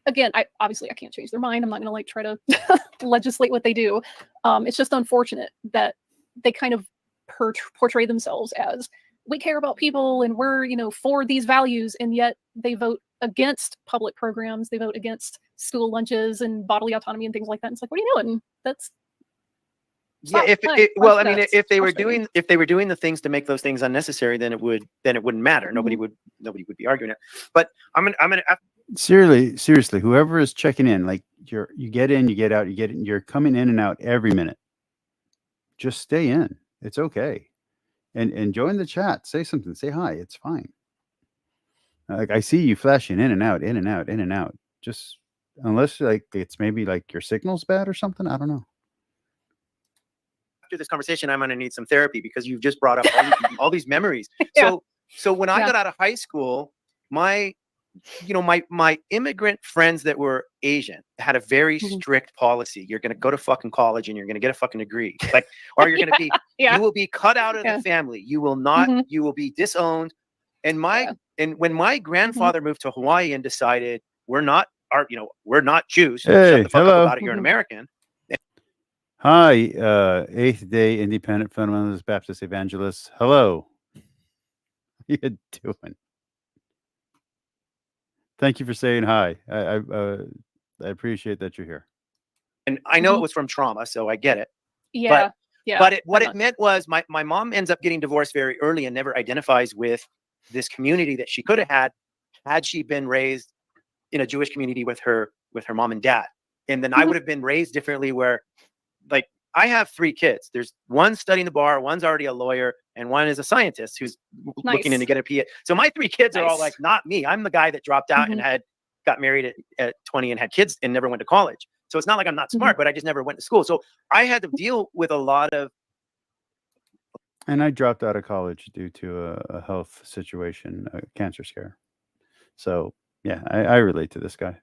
Again, I can't change their mind. I'm not going to like try to legislate what they do. It's just unfortunate that they kind of portray themselves as, we care about people and we're, for these values, and yet they vote against public programs. They vote against school lunches and bodily autonomy and things like that. And it's like, what are you doing? That's if they were doing the things to make those things unnecessary, then it wouldn't matter. Mm-hmm. Nobody would be arguing it. But I'm gonna seriously, whoever is checking in, like you get in, you get out, you get in, you're coming in and out every minute. Just stay in. It's okay. And join the chat. Say something. Say hi. It's fine. Like I see you flashing in and out, in and out, in and out. Just unless like it's maybe like your signal's bad or something. I don't know. After this conversation, I'm going to need some therapy because you've just brought up all these memories. Yeah. So when I got out of high school, my immigrant friends that were Asian had a very strict policy. You're going to go to fucking college and you're going to get a fucking degree, like, or you're going to be, you will be cut out of the family. You will not, you will be disowned. And when my grandfather moved to Hawaii and decided we're not Jews. So shut the fuck up about it. You're an American. Hi, Eighth Day Independent Fundamentalist Baptist Evangelists. Hello. How you doing? Thank you for saying hi. I appreciate that you're here. And I know it was from trauma, so I get it. Yeah. But what it meant was my mom ends up getting divorced very early and never identifies with this community that she could have had she been raised in a Jewish community with her mom and dad. And then I would have been raised differently, where like I have 3 kids. There's one studying the bar, one's already a lawyer, and one is a scientist who's looking to get a PhD. So my 3 kids are all like, not me. I'm the guy that dropped out and got married at 20 and had kids and never went to college. So it's not like I'm not smart, but I just never went to school. So I had to deal with a lot of. And I dropped out of college due to a health situation, a cancer scare. So yeah, I relate to this guy.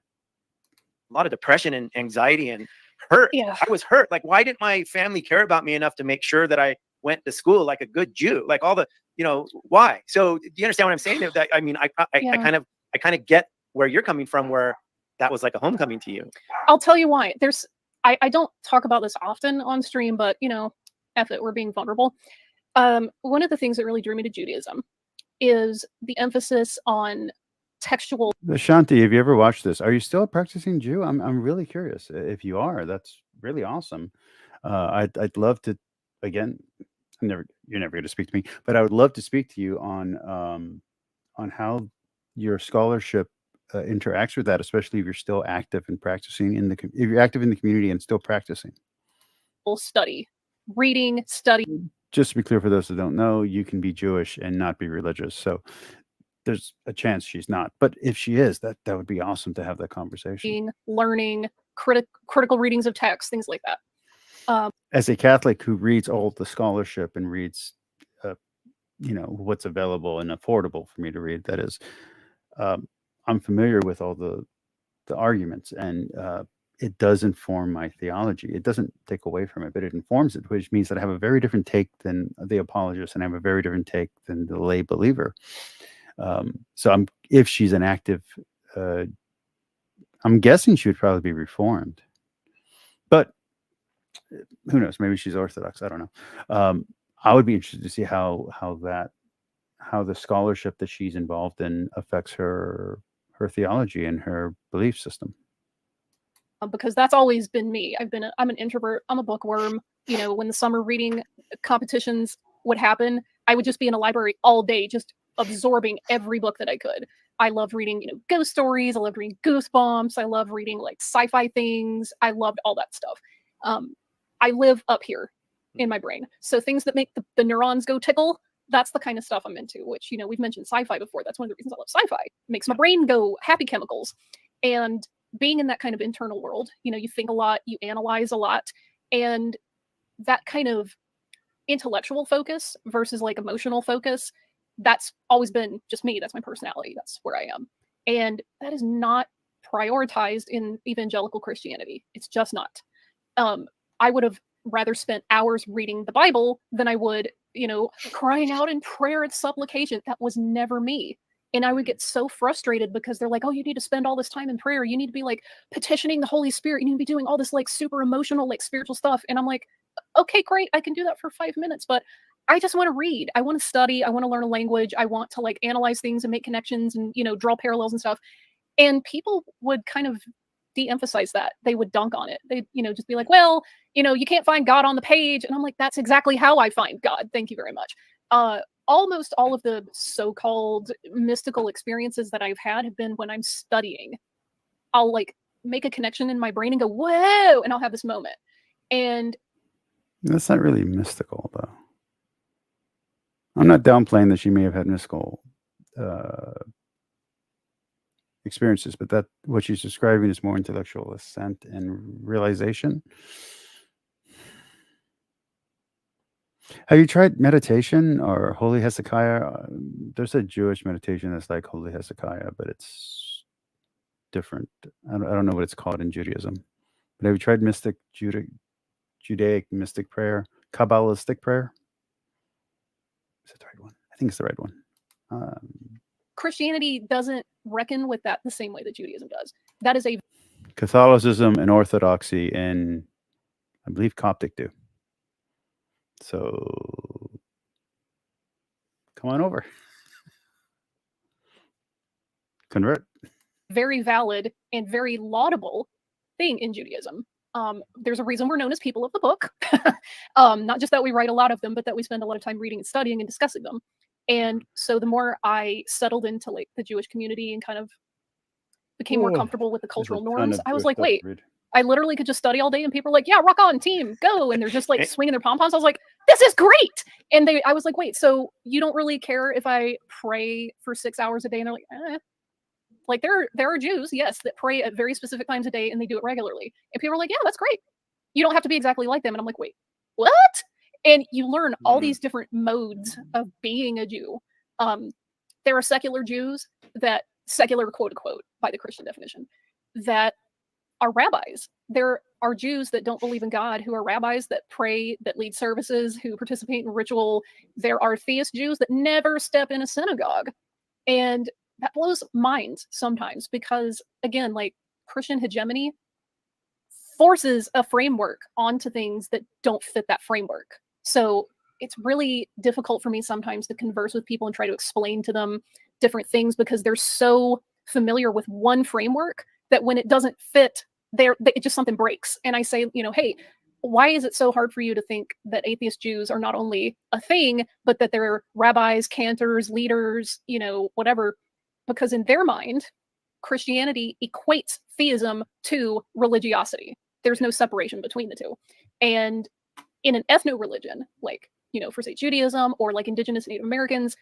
a lot of depression and anxiety and hurt. Yeah. I was hurt. Like, why didn't my family care about me enough to make sure that I went to school like a good Jew? Like all the, why? So do you understand what I'm saying? I mean, I kind of get where you're coming from, where that was like a homecoming to you. I'll tell you why. I don't talk about this often on stream, but F it, we're being vulnerable. One of the things that really drew me to Judaism is the emphasis on textual. Vishanti, have you ever watched this? Are you still a practicing Jew? I'm really curious. If you are, that's really awesome. I'd love to. Again, you're never going to speak to me, but I would love to speak to you on how your scholarship interacts with that, especially if you're still active and practicing if you're active in the community and still practicing. Study, reading, study. Just to be clear, for those that don't know, you can be Jewish and not be religious. So there's a chance she's not. But if she is, that would be awesome to have that conversation. Learning, critical readings of text, things like that. As a Catholic who reads all the scholarship and reads, what's available and affordable for me to read, that is, I'm familiar with all the arguments, and it does inform my theology. It doesn't take away from it, but it informs it, which means that I have a very different take than the apologist, and I have a very different take than the lay believer. So if she's an active, I'm guessing she would probably be Reformed, but who knows? Maybe she's Orthodox. I don't know. I would be interested to see how the scholarship that she's involved in affects her theology and her belief system. Because that's always been me. I'm an introvert. I'm a bookworm. When the summer reading competitions would happen, I would just be in a library all day, just absorbing every book that I could. I loved reading, ghost stories. I loved reading Goosebumps. I love reading like sci-fi things. I loved all that stuff. I live up here in my brain. So things that make the neurons go tickle, that's the kind of stuff I'm into, which, we've mentioned sci-fi before. That's one of the reasons I love sci-fi. It makes my brain go happy chemicals. And being in that kind of internal world, you think a lot, you analyze a lot, and that kind of intellectual focus versus like emotional focus, that's always been just me. That's my personality. That's where I am. And that is not prioritized in evangelical Christianity. It's just not. I would have rather spent hours reading the Bible than I would, crying out in prayer and supplication. That was never me. And I would get so frustrated because they're like, oh, you need to spend all this time in prayer. You need to be like petitioning the Holy Spirit. You need to be doing all this like super emotional, like spiritual stuff. And I'm like, okay, great. I can do that for 5 minutes, but I just want to read. I want to study. I want to learn a language. I want to like analyze things and make connections and, draw parallels and stuff. And people would kind of de-emphasize that. They would dunk on it. They'd, just be like, well, you can't find God on the page. And I'm like, that's exactly how I find God. Thank you very much. Almost all of the so-called mystical experiences that I've had have been when I'm studying. I'll like make a connection in my brain and go, whoa, and I'll have this moment. And that's not really mystical, though. I'm not downplaying that she may have had mystical experiences, but that what she's describing is more intellectual assent and realization. Have you tried meditation or Holy Hezekiah? There's a Jewish meditation that's like Holy Hezekiah, but it's different. I don't know what it's called in Judaism. But have you tried Judaic mystic prayer, Kabbalistic prayer? Is that the right one? I think it's the right one. Christianity doesn't reckon with that the same way that Judaism does. That is a Catholicism and Orthodoxy and I believe Coptic do. So come on over. Convert. Very valid and very laudable thing in Judaism. There's a reason we're known as people of the book. Not just that we write a lot of them, but that we spend a lot of time reading and studying and discussing them. And so the more I settled into like the Jewish community and kind of became more comfortable with the cultural norms, I was like, wait, I literally could just study all day and people are like, yeah, rock on, team, go. And they're just like swinging their pom-poms. I was like, this is great. And I was like, wait, so you don't really care if I pray for 6 hours a day? And they're like, Like there are Jews, yes, that pray at very specific times a day and they do it regularly. And people are like, yeah, that's great. You don't have to be exactly like them. And I'm like, wait, what? And you learn all these different modes of being a Jew. There are secular Jews that, secular quote unquote, by the Christian definition, that are rabbis. There are Jews that don't believe in God who are rabbis, that pray, that lead services, who participate in ritual. There are theist Jews that never step in a synagogue. And that blows minds sometimes because, again, like Christian hegemony forces a framework onto things that don't fit that framework. So it's really difficult for me sometimes to converse with people and try to explain to them different things because they're so familiar with one framework that when it doesn't fit, it just something breaks. And I say, hey, why is it so hard for you to think that atheist Jews are not only a thing, but that they're rabbis, cantors, leaders, whatever? Because in their mind, Christianity equates theism to religiosity. There's no separation between the two. And in an ethno-religion, like, for say Judaism or like Indigenous Native Americans,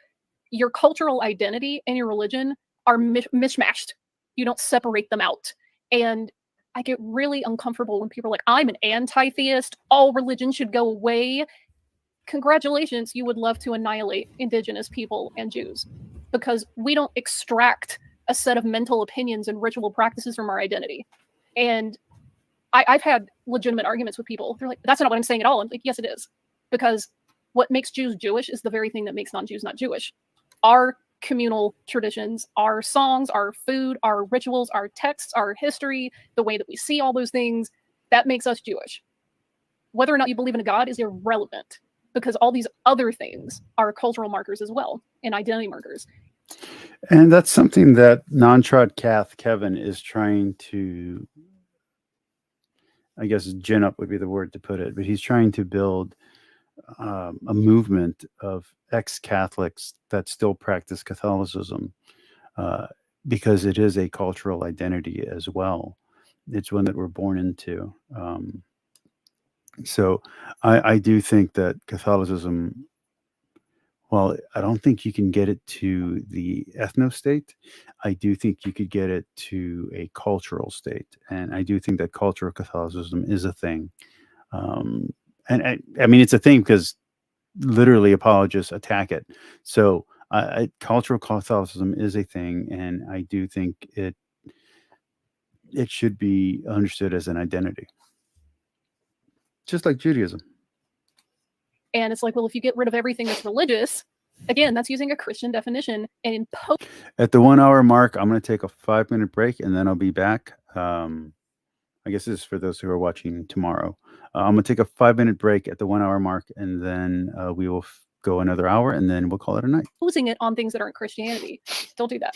your cultural identity and your religion are mishmashed. You don't separate them out. And I get really uncomfortable when people are like, I'm an anti-theist, all religion should go away. Congratulations, you would love to annihilate Indigenous people and Jews because we don't extract a set of mental opinions and ritual practices from our identity. And I've had legitimate arguments with people. They're like, that's not what I'm saying at all. I'm like, yes, it is. Because what makes Jews Jewish is the very thing that makes non-Jews not Jewish. Our communal traditions, our songs, our food, our rituals, our texts, our history, the way that we see all those things, that makes us Jewish. Whether or not you believe in a God is irrelevant because all these other things are cultural markers as well and identity markers. And that's something that non-trad Cath Kevin is trying to, I guess gin up would be the word to put it, but he's trying to build a movement of ex-Catholics that still practice Catholicism because it is a cultural identity as well. It's one that we're born into. So I do think that Catholicism, well, I don't think you can get it to the ethno state. I do think you could get it to a cultural state. And I do think that cultural Catholicism is a thing. And I mean, it's a thing because literally apologists attack it. So cultural Catholicism is a thing. And I do think it should be understood as an identity. Just like Judaism. And it's like, well, if you get rid of everything that's religious, again, that's using a Christian definition. And at the 1 hour mark, I'm going to take a 5-minute break and then I'll be back. I guess this is for those who are watching tomorrow. I'm going to take a 5-minute break at the 1 hour mark and then we will go another hour and then we'll call it a night. Posing it on things that aren't Christianity. Don't do that.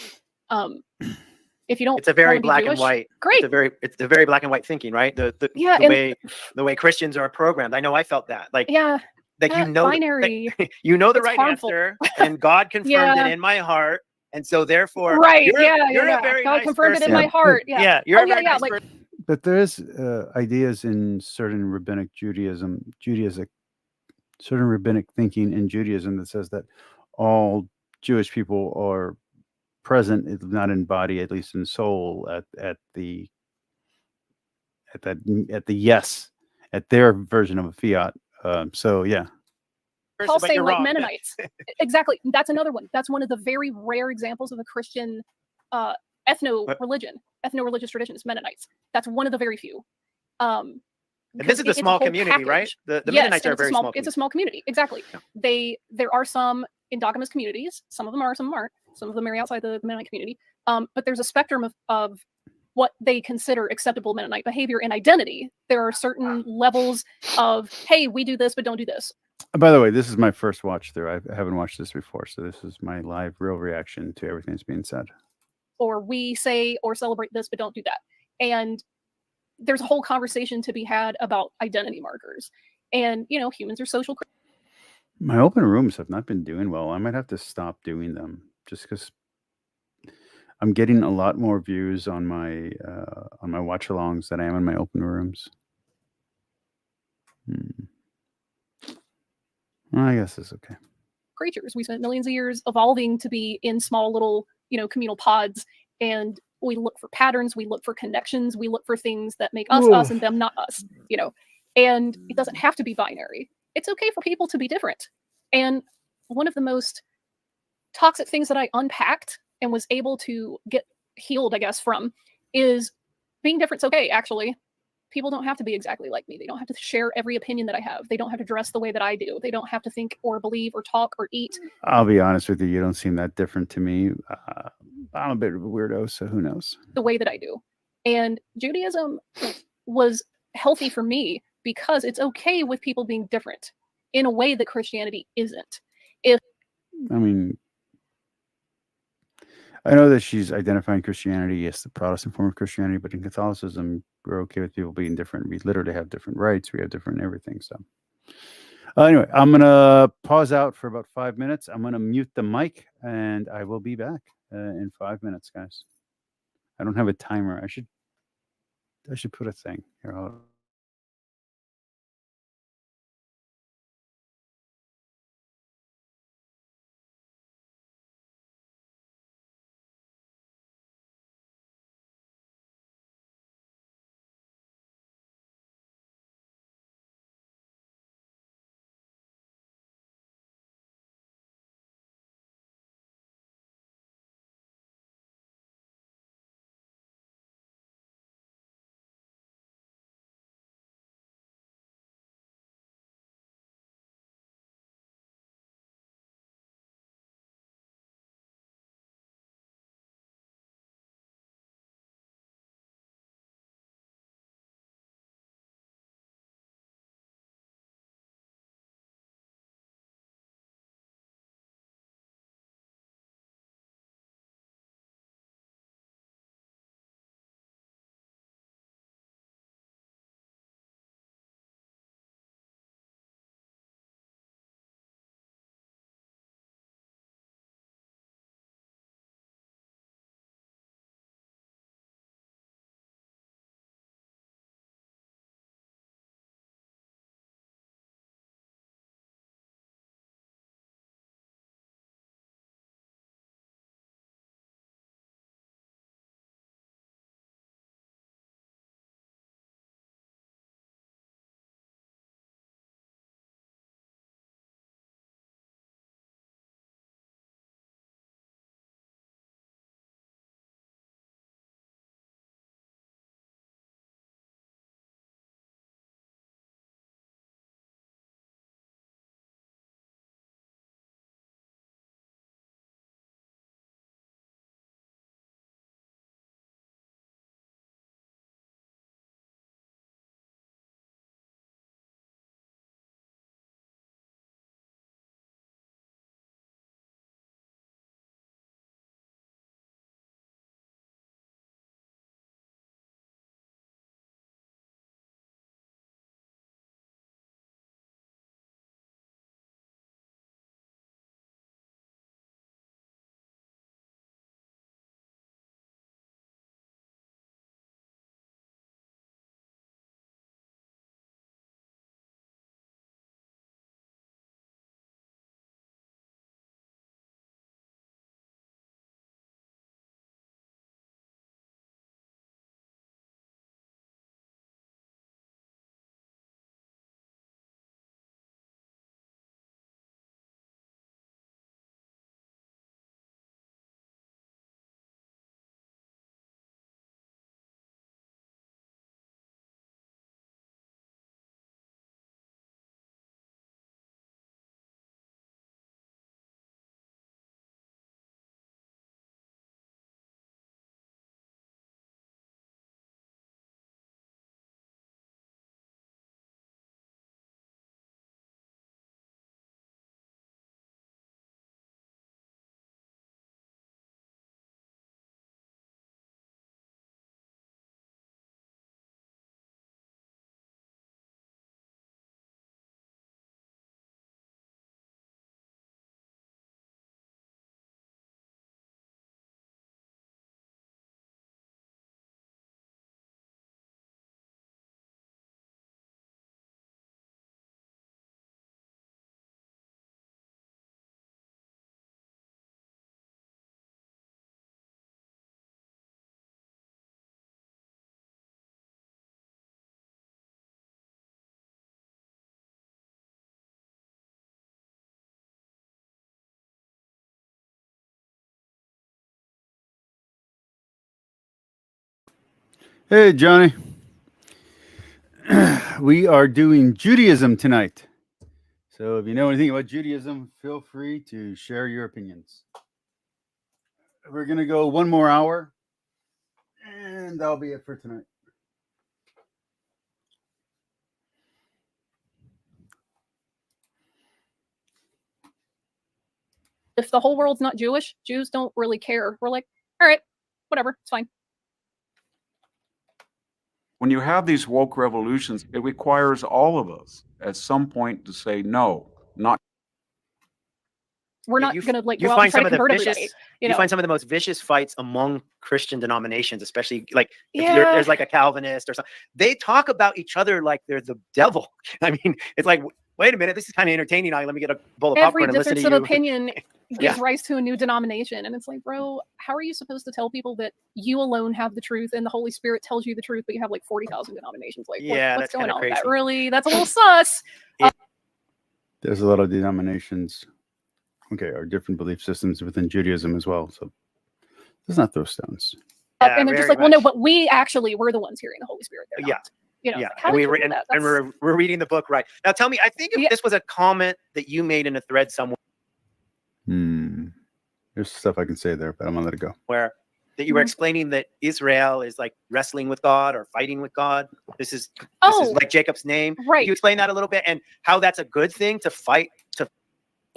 If you don't, it's a very black Jewish, and white. Great. It's a very black and white thinking, right? The way Christians are programmed. I know I felt that. Like binary. The right answer, and God confirmed it in my heart, and so therefore, right? You're a very God nice confirmed person. it in my heart. Yeah, you're a very nice person. But there's ideas in certain rabbinic Judaism, certain rabbinic thinking in Judaism that says that all Jewish people are present, if not in body, at least in soul, at the yes, at their version of a fiat. So yeah. Paul saying like Mennonites. Exactly. That's another one. That's one of the very rare examples of a Christian ethno-religious tradition is Mennonites. That's one of the very few. And this is a small community, package. Right? The Mennonites are very small. It's a small community. Exactly. Yeah. There are some endogamous communities. Some of them are, some of them aren't. Some of them marry outside the Mennonite community. But there's a spectrum of what they consider acceptable Mennonite behavior and identity. There are certain levels of, hey, we do this, but don't do this. By the way, this is my first watch through. I haven't watched this before, so this is my live, real reaction to everything that's being said. Or we say or celebrate this, but don't do that. And there's a whole conversation to be had about identity markers. And, humans are social creatures. My open rooms have not been doing well. I might have to stop doing them just because I'm getting a lot more views on my watch-alongs than I am in my open rooms. Well, I guess it's okay. Creatures. We spent millions of years evolving to be in small little, communal pods, and we look for patterns, we look for connections, we look for things that make us us and them not us, and it doesn't have to be binary. It's okay for people to be different. And one of the most toxic things that I unpacked and was able to get healed, I guess, from is being different's okay, actually. People don't have to be exactly like me. They don't have to share every opinion that I have. They don't have to dress the way that I do. They don't have to think or believe or talk or eat I'll be honest with you. You don't seem that different to me. I'm a bit of a weirdo, so who knows? the way that I do. And Judaism was healthy for me because it's okay with people being different in a way that Christianity isn't. I mean, I know that she's identifying Christianity as the Protestant form of Christianity, but in Catholicism, we're okay with people being different. We literally have different rights. We have different everything. So, anyway, I'm gonna pause out for about 5 minutes. I'm gonna mute the mic, and I will be back in 5 minutes, guys. I don't have a timer. I should put a thing here. Hold on. Hey, Johnny. We are doing Judaism tonight. So if you know anything about Judaism, feel free to share your opinions. We're going to go one more hour, and that'll be it for tonight. If the whole world's not Jewish, Jews don't really care. We're like, all right, whatever, it's fine. When you have these woke revolutions, it requires all of us at some point to say, no, not. We're Yeah, not you going to like you go out and find try some to of the convert vicious everybody. you know, find some of the most vicious fights among Christian denominations, especially like if Yeah. there's like a Calvinist or something. They talk about each other like they're the devil. I mean, it's like, wait a minute, this is kind of entertaining. Now let me get a bowl of every popcorn and listen difference to of you. opinion gives Yeah. rise to a new denomination. And it's like, bro, how are you supposed to tell people that you alone have the truth and the Holy Spirit tells you the truth, but you have like 40,000 denominations? Like, Yeah, what's that's going kinda on with that? crazy. Really? That's a little sus. There's a lot of denominations, or different belief systems within Judaism as well. So let's not throw stones. Yeah, And they're just very like, well, no, much. but we actually, we're the ones hearing the Holy Spirit. They're Yeah. not. You know, Yeah, like, how and did you do that? and That's- we're reading the book right now. Tell me, I think Yeah. this was a comment that you made in a thread somewhere There's stuff I can say there, but I'm gonna let it go. where that you were Mhm. explaining that Israel is like wrestling with God or fighting with God. This is Oh, like Jacob's name. Can right. you explain that a little bit and how that's a good thing to fight to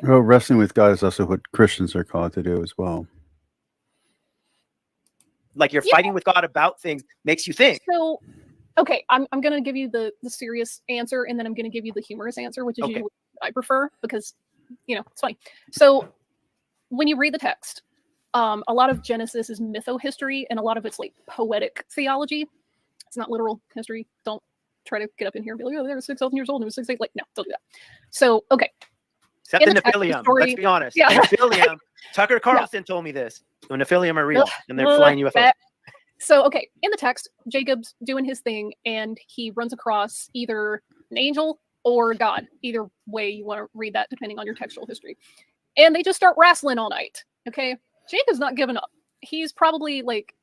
Well, wrestling with God is also what Christians are called to do as well. like you're Yeah. fighting with God about things makes you think. So, okay, I'm going to give you the serious answer, and then I'm going to give you the humorous answer, which is Okay. usually what I prefer because, it's funny. So when you read the text, a lot of Genesis is mytho-history, and a lot of it's like poetic theology. It's not literal history. Don't try to get up in here and be like, oh, they were 6,000 years old, and it was 6,800. Like, no, don't do that. So, okay. Except In the the text, the Nephilim. story- Let's be honest. Yeah. The Nephilim. Tucker Carlson told me this. The Nephilim are real, and they're flying UFOs. So, okay, in the text, Jacob's doing his thing, and he runs across either an angel or God. Either way you want to read that, depending on your textual history. And they just start wrestling all night. Okay, Jacob's not giving up. He's probably like,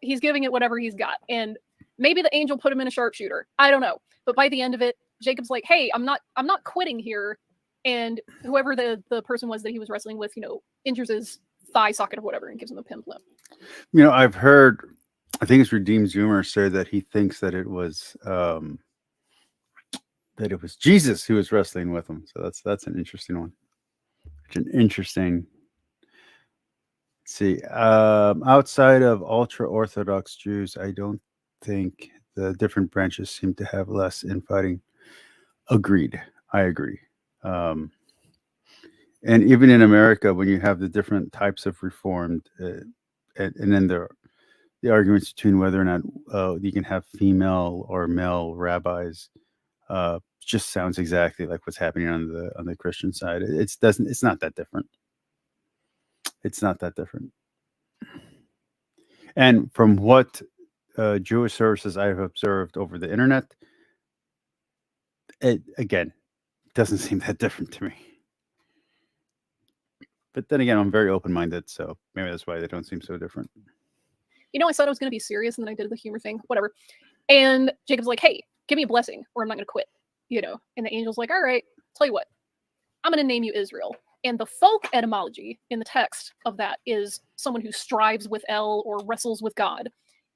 he's giving it whatever he's got, and maybe the angel put him in a sharpshooter. I don't know, but by the end of it, Jacob's like, "Hey, I'm not quitting here." And whoever the person was that he was wrestling with, injures his thigh socket or whatever, and gives him a pimple. I've heard, I think it's Redeemed Zoomer say that he thinks that it was Jesus who was wrestling with him. So that's an interesting one. It's an interesting. Let's see, outside of ultra Orthodox Jews, I don't think the different branches seem to have less infighting. Agreed. I agree. And even in America, when you have the different types of Reformed, and then there are the arguments between whether or not you can have female or male rabbis, just sounds exactly like what's happening on the Christian side. It's not that different. It's not that different. And from what Jewish services I have observed over the internet, it again doesn't seem that different to me. But then again, I'm very open-minded, so maybe that's why they don't seem so different. I thought I was going to be serious, and then I did the humor thing, whatever. And Jacob's like, "Hey, give me a blessing, or I'm not going to quit." And the angel's like, "All right, tell you what, I'm going to name you Israel." And the folk etymology in the text of that is someone who strives with El or wrestles with God.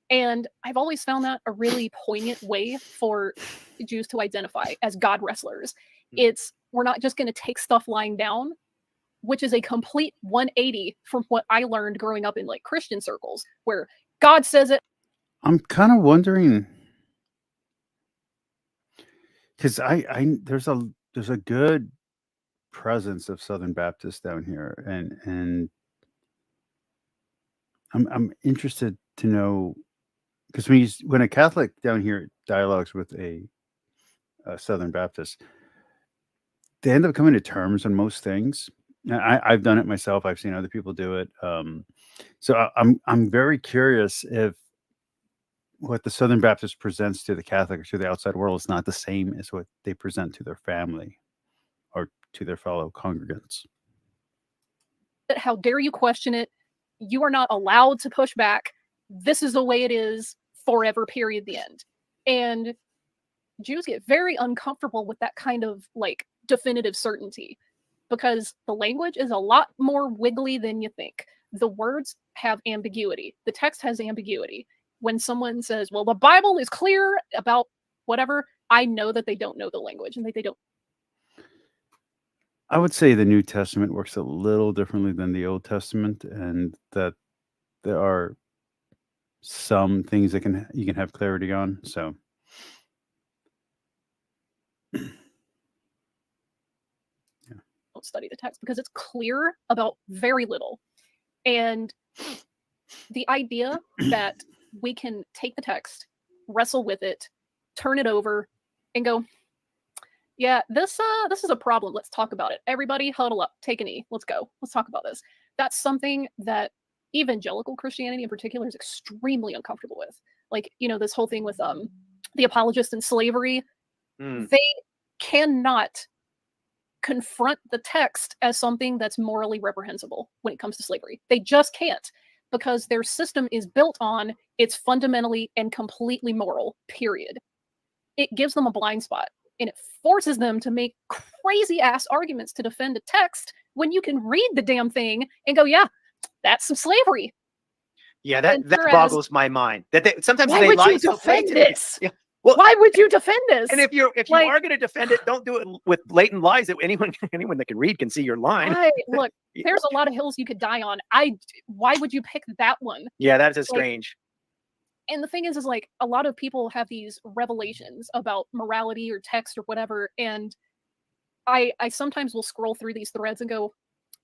And I've always found that a really poignant way for Jews to identify as God wrestlers. We're not just going to take stuff lying down, which is a complete 180 from what I learned growing up in like Christian circles, where God says it. I'm kind of wondering, because there's a good presence of Southern Baptists down here, and I'm interested to know, because when a Catholic down here dialogues with a Southern Baptist, they end up coming to terms on most things. I've done it myself. I've seen other people do it. So I'm very curious if what the Southern Baptist presents to the Catholic or to the outside world is not the same as what they present to their family or to their fellow congregants. How dare you question it? You are not allowed to push back. This is the way it is. forever, period, the end. And Jews get very uncomfortable with that kind of like definitive certainty because the language is a lot more wiggly than you think. The words have ambiguity. The text has ambiguity. When someone says, well, the Bible is clear about whatever, I know that they don't know the language and they don't. I would say the New Testament works a little differently than the Old Testament, and that there are some things that you can have clarity on. So don't study the text because it's clear about very little. And the idea that we can take the text, wrestle with it, turn it over, and go, yeah, this is a problem. Let's talk about it. Everybody huddle up, take a knee. Let's go. Let's talk about this. That's something that evangelical Christianity in particular is extremely uncomfortable with. Like, you know, this whole thing with the apologists and slavery. They cannot confront the text as something that's morally reprehensible when it comes to slavery. They just can't, because their system is built on it's fundamentally and completely moral, period. It gives them a blind spot, and it forces them to make crazy ass arguments to defend a text when you can read the damn thing and go, yeah, that's some slavery. Yeah, that boggles my mind. That sometimes why they would lie you so defend blatantly. this? Yeah. Well, why would you defend this? And if you like, are going to defend it, don't do it with blatant lies that anyone that can read can see your line. Look, there's a lot of hills you could die on. Why would you pick that one? Yeah, that is strange. And the thing is like a lot of people have these revelations about morality or text or whatever, and I sometimes will scroll through these threads and go,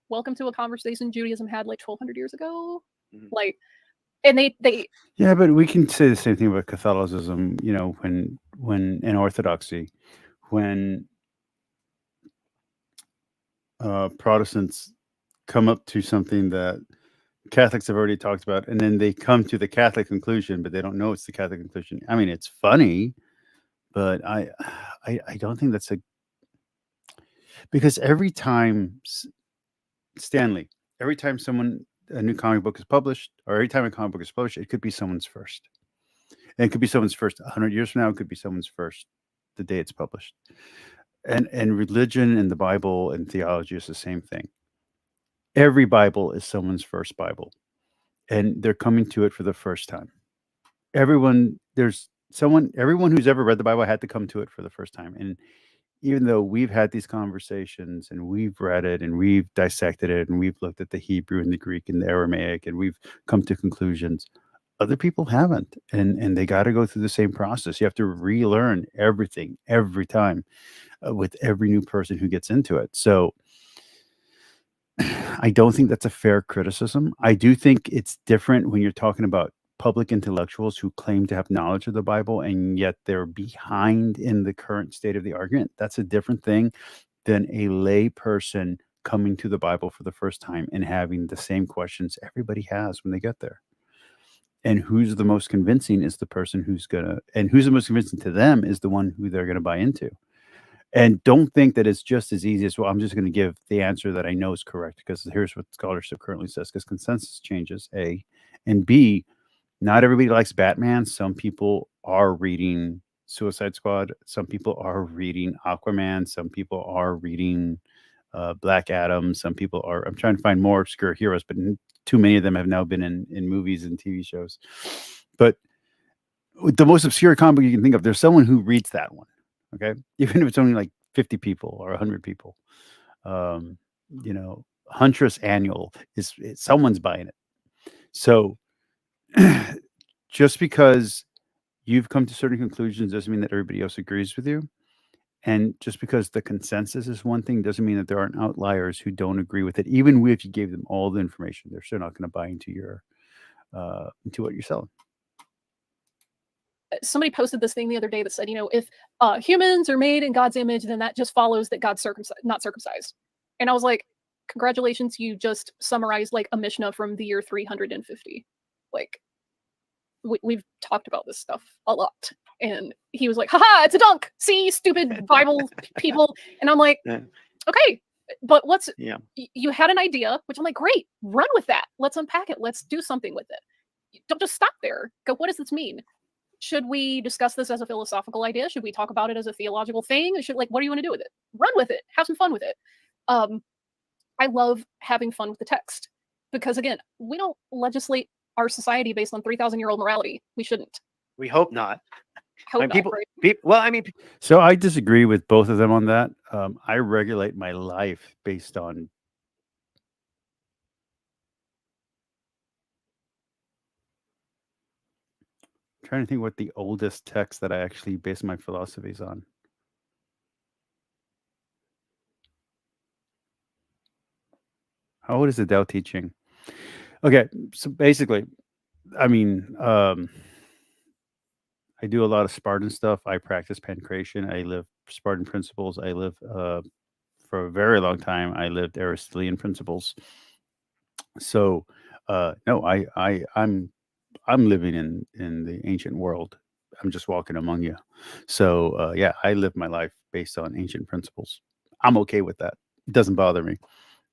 welcome to a conversation Judaism had like 1,200 years ago. Like, and they yeah, but we can say the same thing about Catholicism, you know, when in Orthodoxy, when Protestants come up to something that Catholics have already talked about, and then they come to the Catholic conclusion, but they don't know it's the Catholic conclusion. I mean, it's funny, but I don't think that's because every time Stanley, every time a new comic book is published, or every time a comic book is published, it could be someone's first. And it could be someone's first 100 years from now. It could be someone's first the day it's published. And religion and the Bible and theology is the same thing. Every Bible is someone's first Bible, and they're coming to it for the first time. Everyone who's ever read the Bible had to come to it for the first time. And even though we've had these conversations and we've read it and we've dissected it and we've looked at the Hebrew and the Greek and the Aramaic and we've come to conclusions, other people haven't. And they got to go through the same process. You have to relearn everything every time with every new person who gets into it. So I don't think that's a fair criticism. I do think it's different when you're talking about public intellectuals who claim to have knowledge of the Bible and yet they're behind in the current state of the argument. That's a different thing than a lay person coming to the Bible for the first time and having the same questions everybody has when they get there. And who's the most convincing is the person who's the most convincing to them is the one who they're going to buy into. And don't think that it's just as easy as, well, I'm just going to give the answer that I know is correct because here's what scholarship currently says, because consensus changes, A. And B, not everybody likes Batman. Some people are reading Suicide Squad. Some people are reading Aquaman. Some people are reading Black Adam. Some people are, I'm trying to find more obscure heroes, but too many of them have now been in movies and TV shows. But the most obscure comic you can think of, there's someone who reads that one. Okay. Even if it's only like 50 people or 100 people, you know, Huntress Annual someone's buying it. So just because you've come to certain conclusions doesn't mean that everybody else agrees with you. And just because the consensus is one thing doesn't mean that there aren't outliers who don't agree with it. Even if you gave them all the information, they're still not going to buy into into what you're selling. Somebody posted this thing the other day that said, you know, if humans are made in God's image, then that just follows that God's not circumcised. And I was like, congratulations, you just summarized like a Mishnah from the year 350. Like, we've talked about this stuff a lot. And he was like, haha, it's a dunk. See, stupid Bible people. And I'm like, okay, but you had an idea, which I'm like, great, run with that. Let's unpack it. Let's do something with it. Don't just stop there. Go, what does this mean? should we discuss this as a philosophical idea? Should we talk about it as a theological thing? What do you want to do with it? Run with it. Have some fun with it. I love having fun with the text because, again, we don't legislate our society based on 3,000-year-old morality. We shouldn't. We hope not. Hope not, People, right? well, I mean, So I disagree with both of them on that. I regulate my life based on trying to think what the oldest text that I actually base my philosophies on. How old is the Tao Te Ching? Okay, so basically, I mean, I do a lot of Spartan stuff. I practice pancreation. I live Spartan principles. I live for a very long time. I lived Aristotelian principles. So, no, I'm living in the ancient world. I'm just walking among you. So, yeah, I live my life based on ancient principles. I'm okay with that. It doesn't bother me.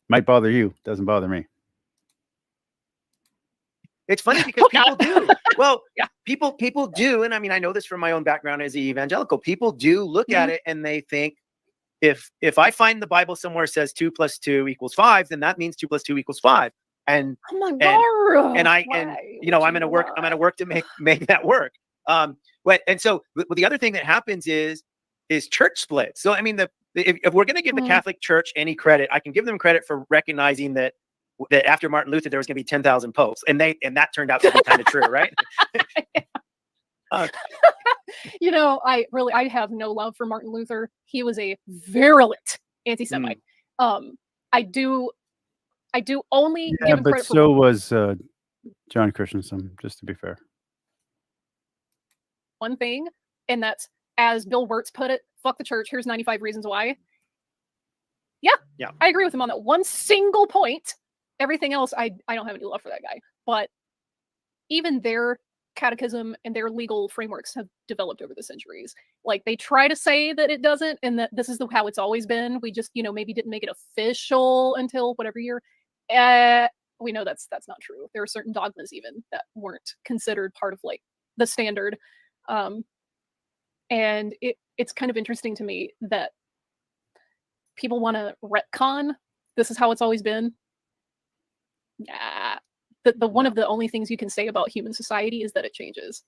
Might bother you. Doesn't bother me. it's funny because Yeah. people do. Well, Yeah. people do, and I mean, I know this from my own background as an evangelical. People do look at it and they think, if I find the Bible somewhere says 2 + 2 = 5, then that means 2 + 2 = 5. And Oh my God. and Why you know, would I'm going to work. I'm going to work to make that work. And so the other thing that happens is church splits. So I mean, if we're going to give the Catholic Church any credit, I can give them credit for recognizing that after Martin Luther there was going to be 10,000 popes, and that turned out to be kind of true, right? You know, I have no love for Martin Luther. He was a virulent anti-Semite. I do only Yeah, give him but credit so for was John Christensen, just to be fair. one thing, and that's, as Bill Wirtz put it, fuck the church, here's 95 reasons why. Yeah, I agree with him on that one single point. Everything else, I don't have any love for that guy. But even their catechism and their legal frameworks have developed over the centuries. Like, they try to say that it doesn't, and that this is how it's always been. We just, maybe didn't make it official until whatever year. We know that's not true. There are certain dogmas even that weren't considered part of like the standard. And it's kind of interesting to me that people want to retcon this is how it's always been. Nah. The one of the only things you can say about human society is that it changes.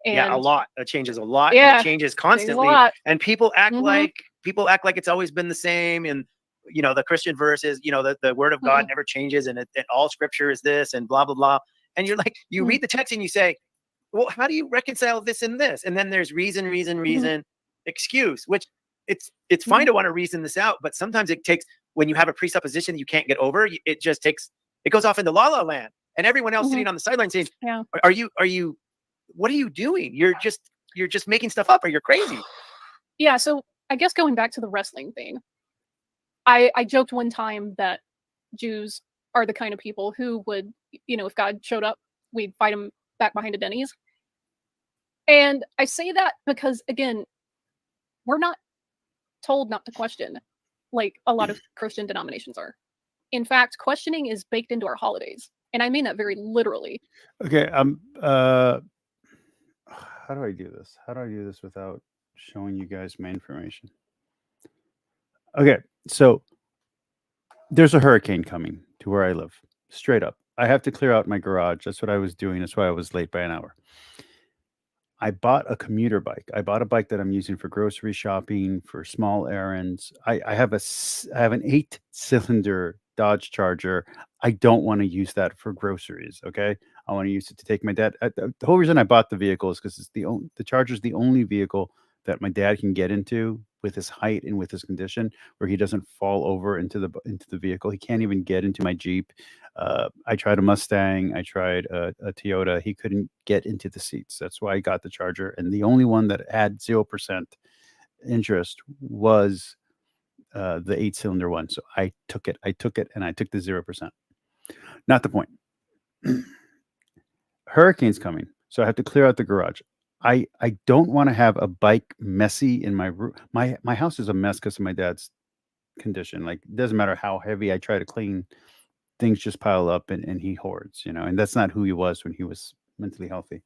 And a lot. It changes a lot. Yeah, And it changes constantly. And people act like it's always been the same. And the Christian verses, the word of God never changes, and all scripture is this, and blah blah blah. And you're like, you read the text and you say, well, how do you reconcile this and this? And then there's reason, excuse, which it's fine to want to reason this out, but sometimes it takes, when you have a presupposition you can't get over, it goes off into la la land, and everyone else sitting on the sideline saying, are you what are you doing? You're just making stuff up, or you're crazy. Yeah, so I guess going back to the wrestling thing, I joked one time that Jews are the kind of people who would, if God showed up, we'd fight him back behind a Denny's. And I say that because, again, we're not told not to question like a lot of Christian denominations are. In fact, questioning is baked into our holidays. And I mean that very literally. Okay, how do I do this? How do I do this without showing you guys my information? Okay, so there's a hurricane coming to where I live. Straight up. I have to clear out my garage. That's what I was doing. That's why I was late by an hour. I bought a commuter bike. I bought a bike that I'm using for grocery shopping, for small errands. I have an 8-cylinder Dodge Charger. I don't want to use that for groceries. Okay, I want to use it to take my dad. The whole reason I bought the vehicle is because the Charger is the only vehicle that my dad can get into with his height and with his condition, where he doesn't fall over into the vehicle. He can't even get into my Jeep. I tried a Mustang. I tried a Toyota. He couldn't get into the seats. That's why I got the Charger. And the only one that had 0% interest was the 8-cylinder one. So I took it, and I took the 0%. Not the point. Hurricane's coming, so I have to clear out the garage. I don't want to have a bike messy in my room. My house is a mess because of my dad's condition. Like, it doesn't matter how heavy I try to clean, things just pile up, and he hoards, and that's not who he was when he was mentally healthy.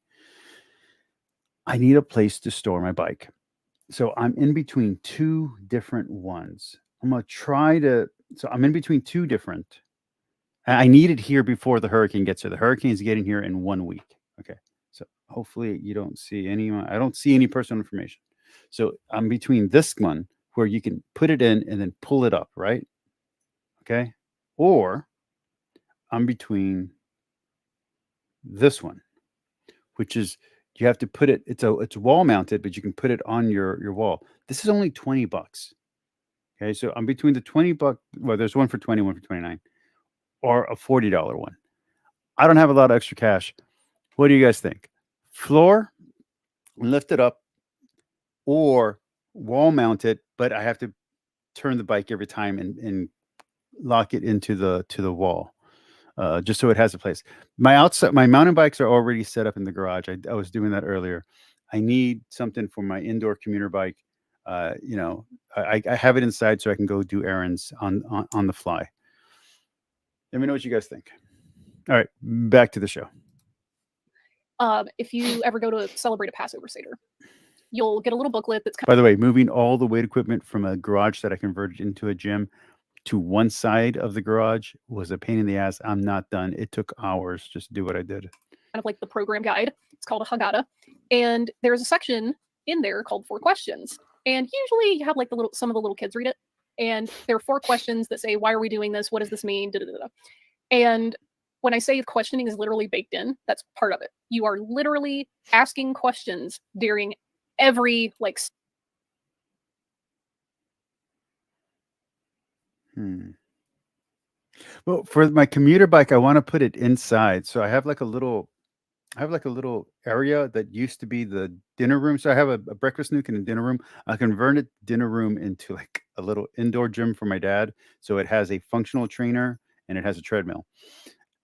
I need a place to store my bike. So I'm in between two different ones. I'm going to try to, so I'm in between two different. I need it here before the hurricane gets here. The hurricane's getting here in 1 week. Okay. So hopefully you don't see any, I don't see any personal information. So I'm between this one where you can put it in and then pull it up, right? Okay. Or I'm between this one, which is you have to put it, it's wall mounted, but you can put it on your wall. This is only $20. Okay. So I'm between the $20, well, there's one for 20, one for 29, or a $40 one. I don't have a lot of extra cash. What do you guys think? Floor, lift it up, or wall mount it, but I have to turn the bike every time and lock it into the wall, just so it has a place. My mountain bikes are already set up in the garage. I was doing that earlier. I need something for my indoor commuter bike. I have it inside so I can go do errands on the fly. Let me know what you guys think. All right, back to the show. If you ever go to celebrate a Passover Seder, you'll get a little booklet that's By the way, moving all the weight equipment from a garage that I converted into a gym to one side of the garage was a pain in the ass. I'm not done. It took hours just to do what I did. kind of like the program guide. It's called a Haggadah. And there's a section in there called 4 questions. And usually you have like some of the little kids read it. And there are 4 questions that say, why are we doing this? What does this mean? Da, da, da, da. And when I say questioning is literally baked in, that's part of it. You are literally asking questions during every like. Well, for my commuter bike, I want to put it inside. So I have like a little area that used to be the dinner room. So I have a breakfast nook and a dinner room. I converted dinner room into like a little indoor gym for my dad. So it has a functional trainer and it has a treadmill.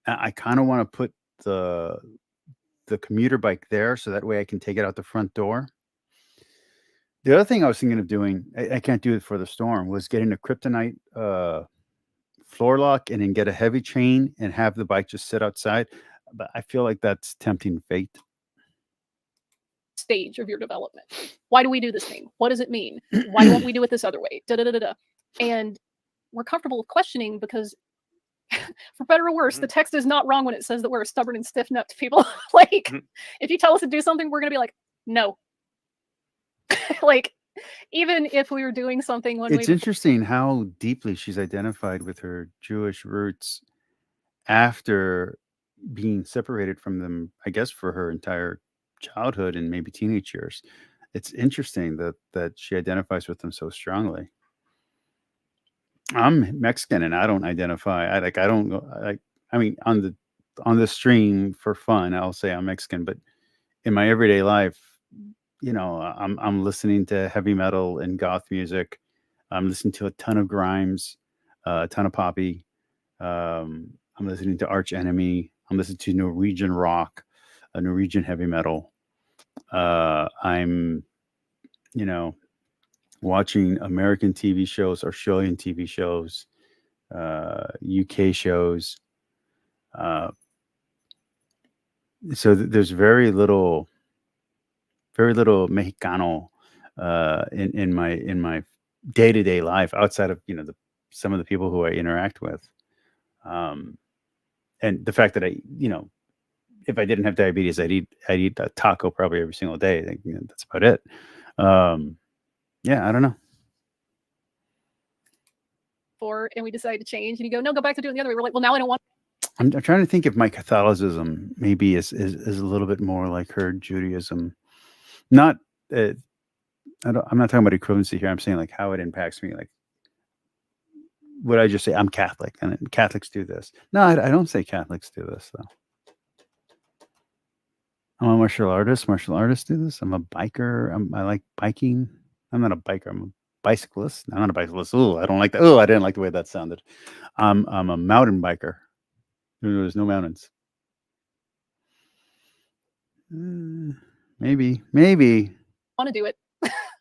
I kind of want to put the commuter bike there so that way I can take it out the front door. The other thing I was thinking of doing, I can't do it for the storm, was getting a kryptonite floor lock and then get a heavy chain and have the bike just sit outside. But I feel like that's tempting fate. Stage of your development. Why do we do this thing? What does it mean? Why don't we do it this other way? Da, da, da, da, da. And we're comfortable with questioning because, for better or worse, the text is not wrong when it says that we're stubborn and stiff-necked people. Like, if you tell us to do something, we're going to be like, no. Like, even if we were doing something when it's interesting how deeply she's identified with her Jewish roots after being separated from them, I guess, for her entire childhood and maybe teenage years. It's interesting that she identifies with them so strongly. I'm Mexican and I don't identify. I mean, on the stream for fun, I'll say I'm Mexican, but in my everyday life, I'm listening to heavy metal and goth music. I'm listening to a ton of Grimes, a ton of Poppy. I'm listening to Arch Enemy. I'm listening to Norwegian rock, Norwegian heavy metal. I'm, watching American TV shows, Australian TV shows, UK shows. So there's very little Mexicano in my day-to-day life outside of some of the people who I interact with, and the fact that if I didn't have diabetes, I'd eat a taco probably every single day. That's about it. Yeah, I don't know. And we decided to change, and you go, no, go back to doing the other way. We're like, well, now I don't want. I'm trying to think if my Catholicism maybe is a little bit more like her Judaism. Not, I'm not talking about equivalency here. I'm saying like how it impacts me. Like, would I just say I'm Catholic and Catholics do this? No, I don't say Catholics do this though. I'm a martial artist. Martial artists do this. I'm a biker. I like biking. I'm not a biker. I'm a bicyclist. I'm not a bicyclist. Oh, I don't like that. Oh, I didn't like the way that sounded. I'm a mountain biker. There's no mountains. Maybe. Want to do it.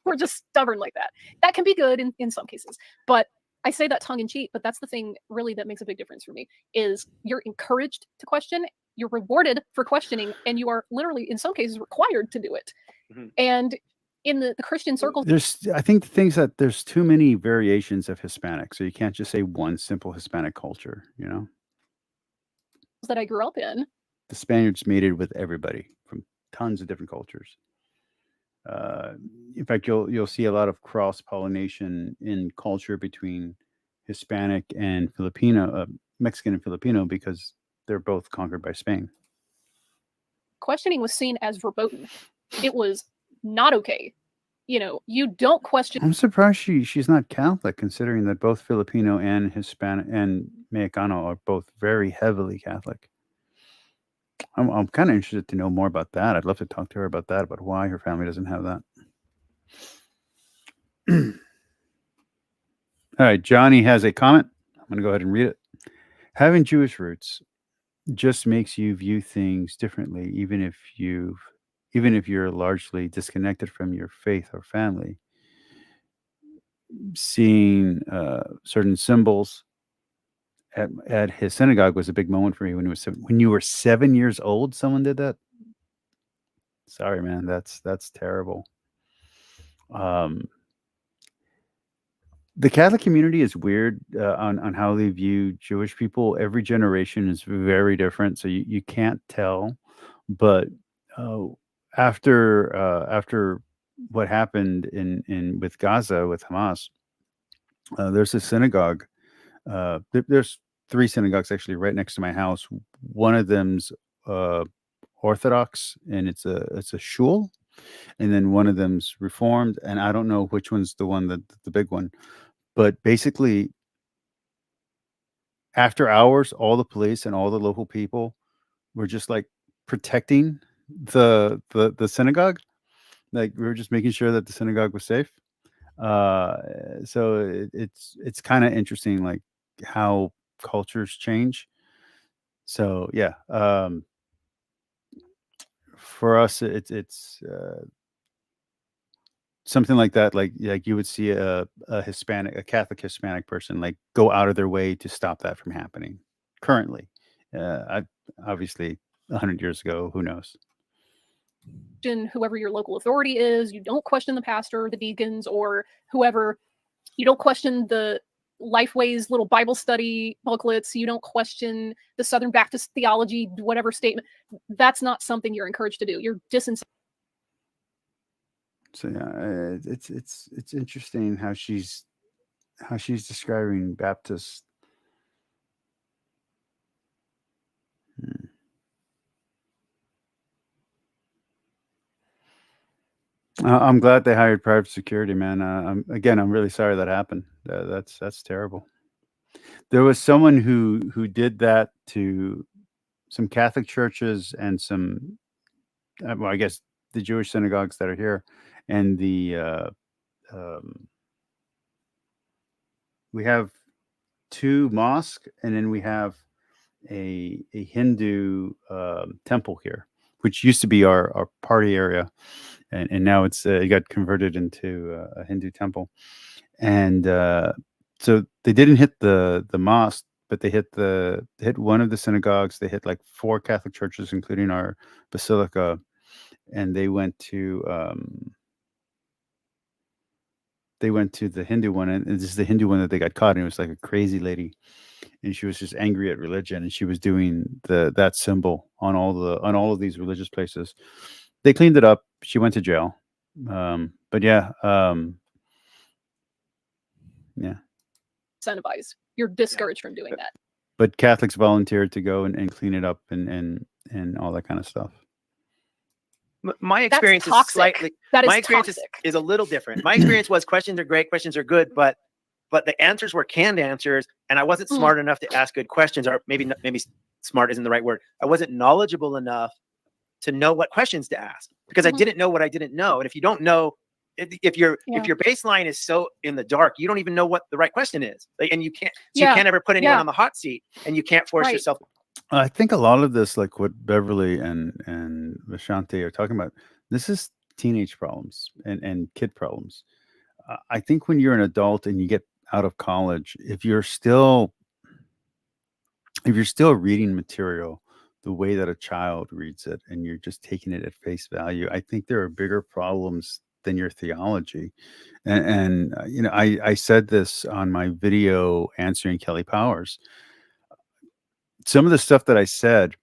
We're just stubborn like that. That can be good in some cases, but I say that tongue in cheek. But that's the thing really that makes a big difference for me is you're encouraged to question. You're rewarded for questioning, and you are literally, in some cases, required to do it. And in the Christian circles I think the things that there's too many variations of Hispanic, so you can't just say one simple Hispanic culture. You know, that I grew up in, the Spaniards mated with everybody from tons of different cultures. In fact, you'll see a lot of cross pollination in culture between Hispanic and Filipino, Mexican and Filipino, because they're both conquered by Spain. questioning was seen as verboten. It was not okay. You know, you don't question I'm surprised she's not Catholic, considering that both Filipino and Hispanic and Mexicano are both very heavily Catholic. I'm kind of interested to know more about that. I'd love to talk to her about that, about why her family doesn't have that. All right, Johnny has a comment. I'm going to go ahead and read it. Having Jewish roots just makes you view things differently, even if you're largely disconnected from your faith or family. Seeing certain symbols at his synagogue was a big moment for me when you were 7 years old. Someone did that. Sorry, man. That's terrible. The Catholic community is weird on how they view Jewish people. Every generation is very different, so you can't tell. But after what happened in with Gaza with Hamas, there's a synagogue. There's 3 synagogues actually right next to my house. One of them's Orthodox, and it's a shul, and then one of them's Reformed, and I don't know which one's the one the big one. But basically, after hours, all the police and all the local people were just like protecting the synagogue. Like we were just making sure that the synagogue was safe. So it's kind of interesting, like how cultures change. So yeah, for us, it's something like that. Like you would see a Catholic Hispanic person like go out of their way to stop that from happening. Currently, obviously 100 years ago, who knows? whoever your local authority is. You don't question the pastor, the deacons, or whoever. You don't question the Lifeway's little Bible study booklets. You don't question the Southern Baptist theology, whatever statement. That's not something you're encouraged to do. You're disincentivized. So yeah, it's interesting how she's describing Baptist. I'm glad they hired private security, man. I'm really sorry that happened. That's terrible. There was someone who did that to some Catholic churches and some, well, I guess the Jewish synagogues that are here, and we have 2 mosques, and then we have a Hindu temple here, which used to be our party area, and now it got converted into a Hindu temple. And so they didn't hit the mosque, but they hit one of the synagogues. They hit like 4 Catholic churches, including our basilica, and they went to the Hindu one, and this is the Hindu one that they got caught. And it was like a crazy lady, and she was just angry at religion, and she was doing that symbol on all of these religious places. They cleaned it up. She went to jail. But yeah. Yeah. Incentivized. You're discouraged from doing that. But Catholics volunteered to go and clean it up and all that kind of stuff. My experience is slightly. My experience is a little different. My experience was questions are great, questions are good, but the answers were canned answers, and I wasn't smart enough to ask good questions, or maybe smart isn't the right word. I wasn't knowledgeable enough to know what questions to ask because I didn't know what I didn't know. And if you don't know, if your baseline is so in the dark, you don't even know what the right question is, and you can't ever put anyone on the hot seat, and you can't force yourself. I think a lot of this, like what Beverly and Vishanti are talking about, this is teenage problems and kid problems. I think when you're an adult and you get out of college, if you're still reading material the way that a child reads it, and you're just taking it at face value. I think there are bigger problems than your theology. And you know, I said this on my video answering Kelly Powers. Some of the stuff that I said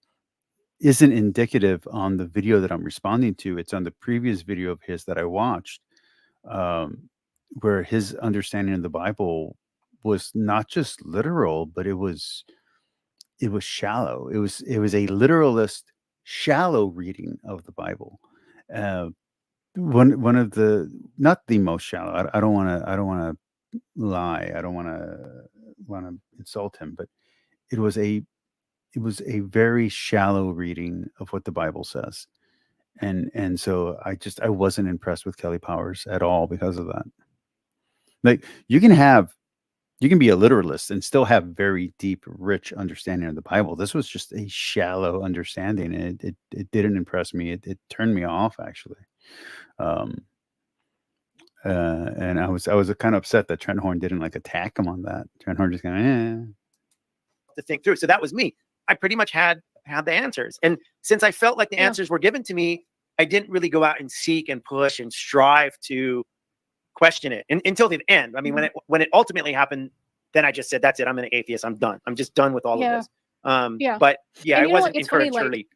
isn't indicative on the video that I'm responding to. It's on the previous video of his that I watched, where his understanding of the Bible was not just literal, but it was shallow. It was a literalist, shallow reading of the Bible. Uh, one of the, not the most shallow. I don't want to lie. I don't want to insult him, but it was a very shallow reading of what the Bible says. And so I wasn't impressed with Kelly Powers at all because of that. Like, you can be a literalist and still have very deep, rich understanding of the Bible. This was just a shallow understanding, and it didn't impress me. It turned me off, actually. And I was kind of upset that Trent Horn didn't like attack him on that. Trent Horn just kind of to think through. So that was me. I pretty much had the answers, and since I felt like the answers were given to me, I didn't really go out and seek and push and strive to question it until the end. I mean, when it ultimately happened, then I just said, "That's it. I'm an atheist. I'm done. I'm just done with all of this." But yeah, I wasn't encouraged early.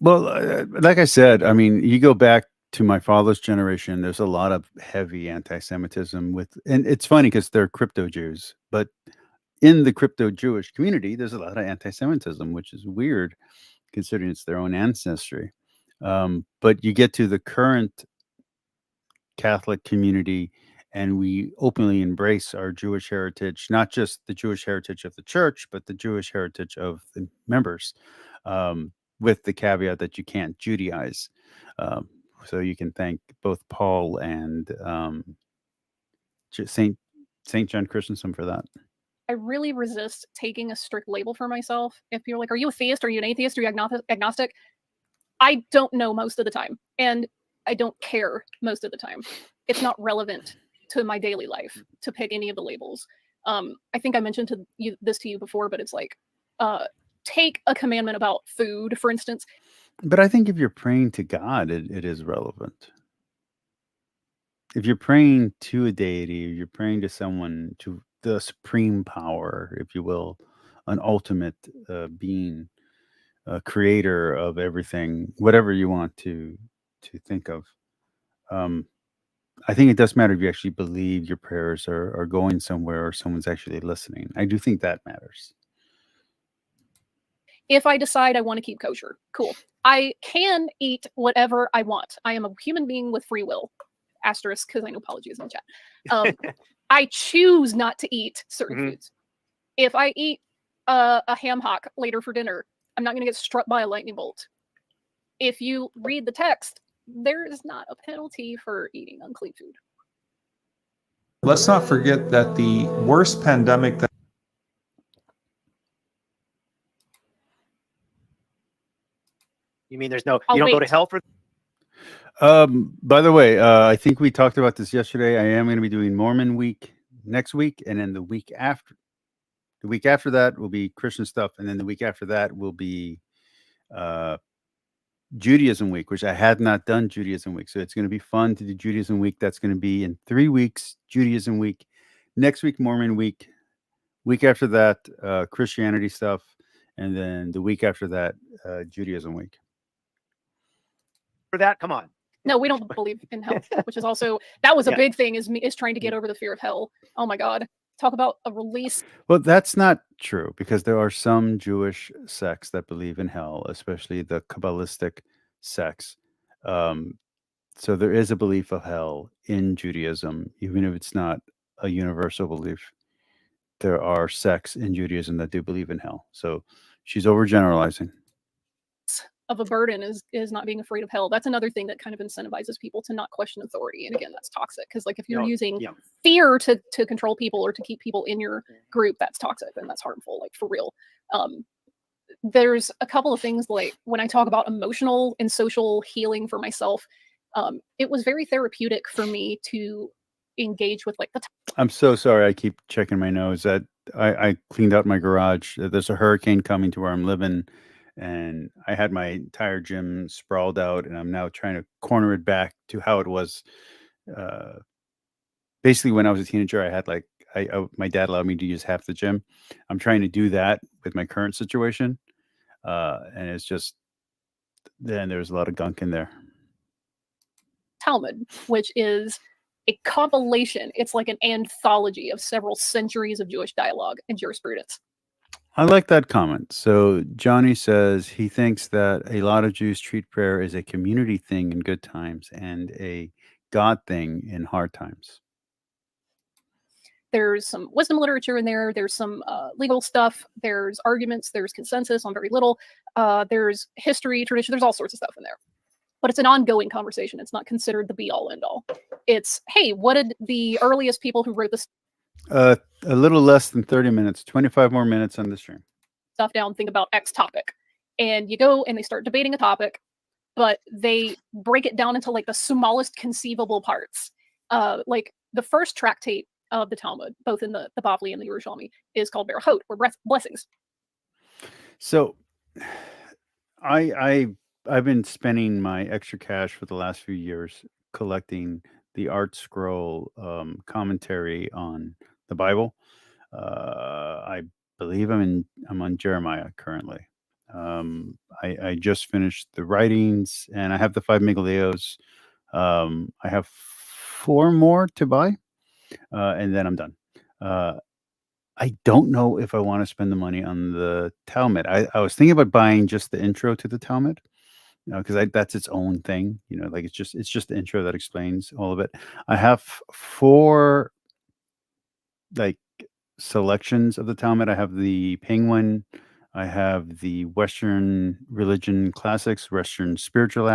Well, like I said, I mean, you go back to my father's generation, there's a lot of heavy anti-Semitism and it's funny because they're crypto Jews, but in the crypto Jewish community, there's a lot of anti-Semitism, which is weird considering it's their own ancestry. But you get to the current Catholic community, and we openly embrace our Jewish heritage, not just the Jewish heritage of the church, but the Jewish heritage of the members, with the caveat that you can't Judaize. So you can thank both Paul and Saint John Chrysostom for that. I really resist taking a strict label for myself. If you're like, are you a theist? Are you an atheist? Are you agnostic? I don't know most of the time, and I don't care most of the time. It's not relevant to my daily life to pick any of the labels. I think I mentioned this to you before, but it's like, take a commandment about food, for instance. But I think if you're praying to God, it is relevant. If you're praying to a deity, you're praying to someone, to the supreme power, if you will, an ultimate being, a creator of everything, whatever you want to think of. I think it does matter if you actually believe your prayers are going somewhere or someone's actually listening. I do think that matters. If I decide I want to keep kosher, cool. I can eat whatever I want. I am a human being with free will. Asterisk, because I know apologies in the chat. I choose not to eat certain foods. If I eat a ham hock later for dinner, I'm not going to get struck by a lightning bolt. If you read the text, there is not a penalty for eating unclean food. Let's not forget that the worst pandemic that You mean there's no, you don't go to hell for? By the way, I think we talked about this yesterday. I am going to be doing Mormon week next week, and then the week after that will be Christian stuff, and then the week after that will be Judaism week, which I had not done Judaism week. So it's going to be fun to do Judaism week. That's going to be in 3 weeks, Judaism week. Next week, Mormon week. Week after that, Christianity stuff. And then the week after that, Judaism week. For that, come on. No, we don't believe in hell, which is also, that was a big thing, is trying to get over the fear of hell. Oh my God. Talk about a release. Well, that's not true, because there are some Jewish sects that believe in hell, especially the Kabbalistic sects. So there is a belief of hell in Judaism, even if it's not a universal belief. There are sects in Judaism that do believe in hell. So she's overgeneralizing. Of a burden is not being afraid of hell. That's another thing that kind of incentivizes people to not question authority. And again, that's toxic, because like if you're using fear to control people or to keep people in your group, that's toxic and that's harmful, like for real. There's a couple of things, like when I talk about emotional and social healing for myself, it was very therapeutic for me to engage with like the I'm so sorry, I keep checking my nose. That I cleaned out my garage. There's a hurricane coming to where I'm living, and I had my entire gym sprawled out, and I'm now trying to corner it back to how it was. Uh, Basically, when I was a teenager, I had like my dad allowed me to use half the gym. I'm trying to do that with my current situation, and it's just then there's a lot of gunk in there. Talmud, which is a compilation. It's like an anthology of several centuries of Jewish dialogue and jurisprudence. I like that comment. So Johnny says he thinks that a lot of Jews treat prayer as a community thing in good times and a God thing in hard times. There's some wisdom literature in there. There's some legal stuff. There's arguments. There's consensus on very little. There's history, tradition. There's all sorts of stuff in there. But it's an ongoing conversation. It's not considered the be all end all. It's, hey, what did the earliest people who wrote this A little less than 30 minutes, 25 more minutes on the stream. stuff down think about X topic? And you go and they start debating a topic, but they break it down into like the smallest conceivable parts. Like the first tractate of the Talmud, both in the Bavli and the Yerushalmi, is called Berachot, or blessings. So I've been spending my extra cash for the last few years collecting the Art Scroll commentary on the Bible. I believe I'm on Jeremiah currently. I just finished the writings, and I have the 5 Megaleos. I have 4 more to buy, and then I'm done. I don't know if I want to spend the money on the Talmud. I was thinking about buying just the intro to the Talmud, because that's its own thing. Like it's just the intro that explains all of it. I have 4 like selections of the Talmud. I have the Penguin. I have the Western Religion Classics, Western Spiritual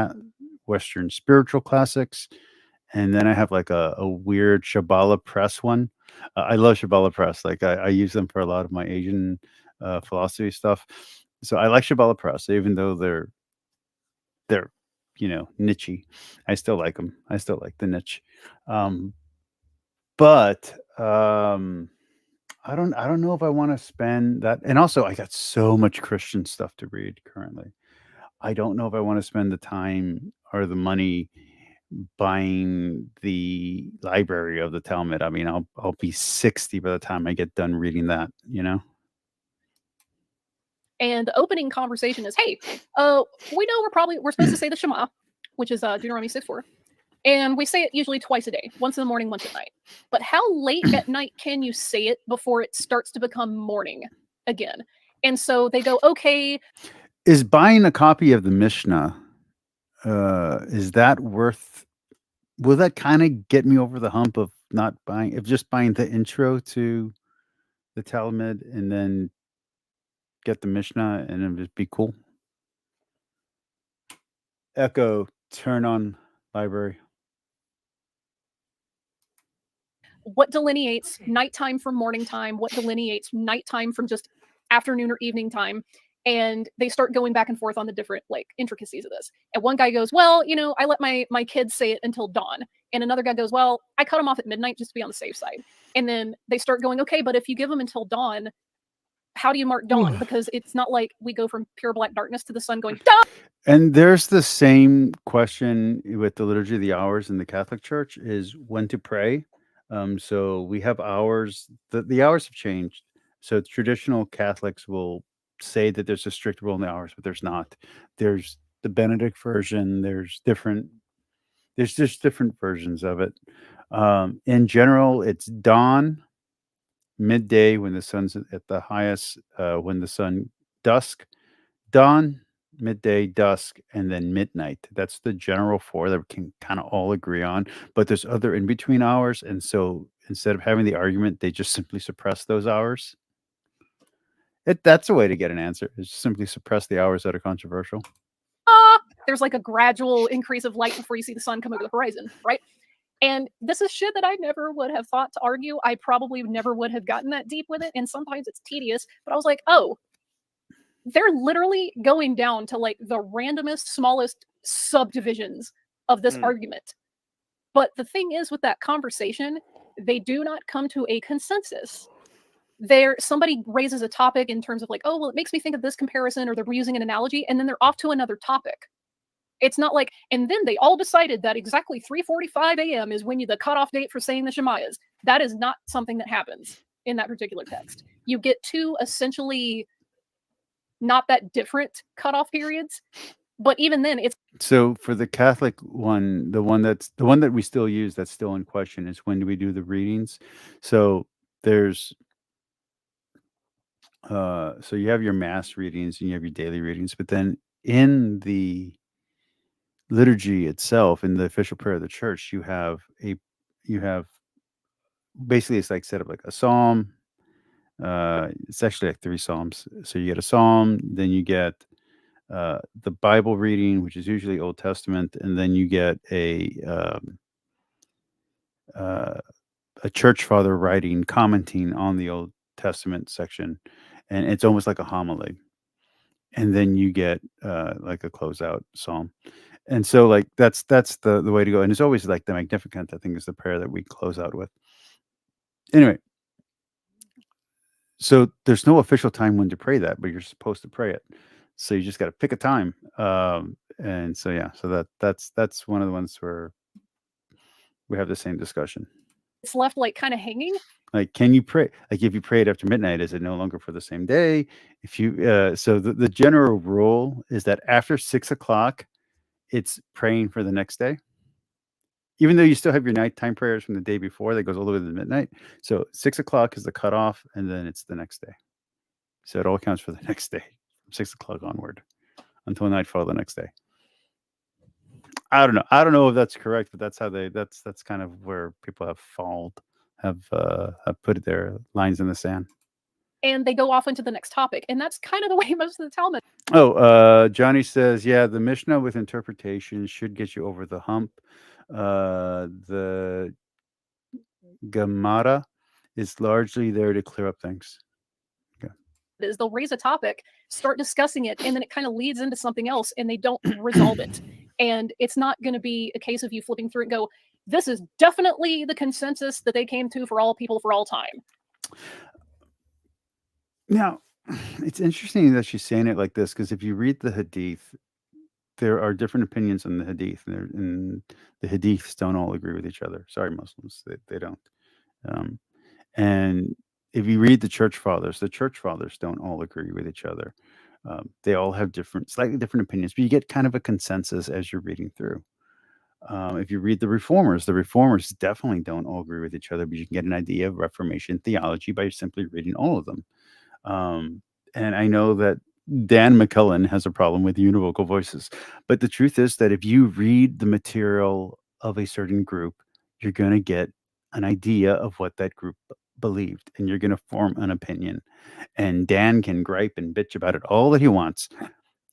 Classics, and then I have like a weird Shabala Press one. I love Shabala Press. Like I use them for a lot of my Asian philosophy stuff. So I like Shabala Press, even though they're niche-y. I still like them. I still like the niche. But I don't know if I want to spend that. And also, I got so much Christian stuff to read currently. I don't know if I want to spend the time or the money buying the library of the Talmud. I mean, I'll be 60 by the time I get done reading that. And the opening conversation is, hey, we know we're supposed to say the Shema, which is Deuteronomy 6:4. And we say it usually twice a day, once in the morning, once at night. But how late at night can you say it before it starts to become morning again? And so they go, okay. Is buying a copy of the Mishnah, is that worth, will that kind of get me over the hump of just buying the intro to the Talmud and then get the Mishnah and then just be cool? Echo, turn on library. What delineates nighttime from morning time? What delineates nighttime from just afternoon or evening time? And they start going back and forth on the different like intricacies of this. And one guy goes, well, I let my kids say it until dawn. And another guy goes, well, I cut them off at midnight just to be on the safe side. And then they start going, okay, but if you give them until dawn, how do you mark dawn? Because it's not like we go from pure black darkness to the sun going dawn. And there's the same question with the Liturgy of the Hours in the Catholic Church, is when to pray. So we have hours. The hours have changed. So traditional Catholics will say that there's a strict rule in the hours, but there's not. There's the Benedict version. There's just different versions of it. In general, it's dawn, midday when the sun's at the highest, when the sun dusk, dawn, midday, dusk, and then midnight. That's the general 4 that we can kind of all agree on. But there's other in between hours, and so instead of having the argument, they just simply suppress those hours. That's a way to get an answer, is just simply suppress the hours that are controversial. There's like a gradual increase of light before you see the sun come over the horizon, right? And this is shit that I never would have thought to argue. I probably never would have gotten that deep with it. And sometimes it's tedious, but I was like, oh, they're literally going down to like the randomest, smallest subdivisions of this argument. But the thing is, with that conversation, they do not come to a consensus. somebody raises a topic in terms of like, oh, well, it makes me think of this comparison, or they're using an analogy, and then they're off to another topic. It's not like, and then they all decided that exactly 3:45 a.m. is when the cutoff date for saying the Shemayas. That is not something that happens in that particular text. You get two essentially not that different cutoff periods, but even then, it's So for the Catholic one, the one that we still use that's still in question is when do we do the readings? So there's so you have your mass readings and you have your daily readings, but then in the liturgy itself, in the official prayer of the church, you have basically it's like set up like a psalm. It's actually like 3 psalms. So you get a psalm, then you get the Bible reading, which is usually Old Testament, and then you get a church father writing, commenting on the Old Testament section, and it's almost like a homily. And then you get like a closeout psalm, and so like that's the way to go. And it's always like the Magnificat, I think, is the prayer that we close out with. Anyway, so there's no official time when to pray that, but you're supposed to pray it. So you just got to pick a time. And so yeah, so that's one of the ones where we have the same discussion. it's left like kind of hanging. Like, can you pray? Like, if you pray it after midnight, is it no longer for the same day? If you, so the general rule is that after 6 o'clock, it's praying for the next day. Even though you still have your nighttime prayers from the day before, that goes all the way to midnight. So 6 o'clock is the cutoff, and then it's the next day. So it all counts for the next day, from 6 o'clock onward, until nightfall the next day. I don't know. I don't know if that's correct, but that's how that's kind of where people have put their lines in the sand. And they go off into the next topic, and that's kind of the way most of the Talmud. Oh, Johnny says, yeah, the Mishnah with interpretation should get you over the hump. The Gemara is largely there to clear up things. Is they'll raise a topic, start discussing it, and then it kind of leads into something else, and they don't resolve it. And it's not going to be a case of you flipping through it and go, this is definitely the consensus that they came to for all people for all time. Now, it's interesting that she's saying it like this, because if you read the Hadith, there are different opinions on the Hadith, and the Hadiths don't all agree with each other. Sorry, Muslims, they don't. And if you read the Church Fathers don't all agree with each other. They all have slightly different opinions, but you get kind of a consensus as you're reading through. If you read the Reformers definitely don't all agree with each other, but you can get an idea of Reformation theology by simply reading all of them. And I know that Dan McCullen has a problem with univocal voices, but the truth is that if you read the material of a certain group, you're going to get an idea of what that group believed, and you're going to form an opinion. And Dan can gripe and bitch about it all that he wants.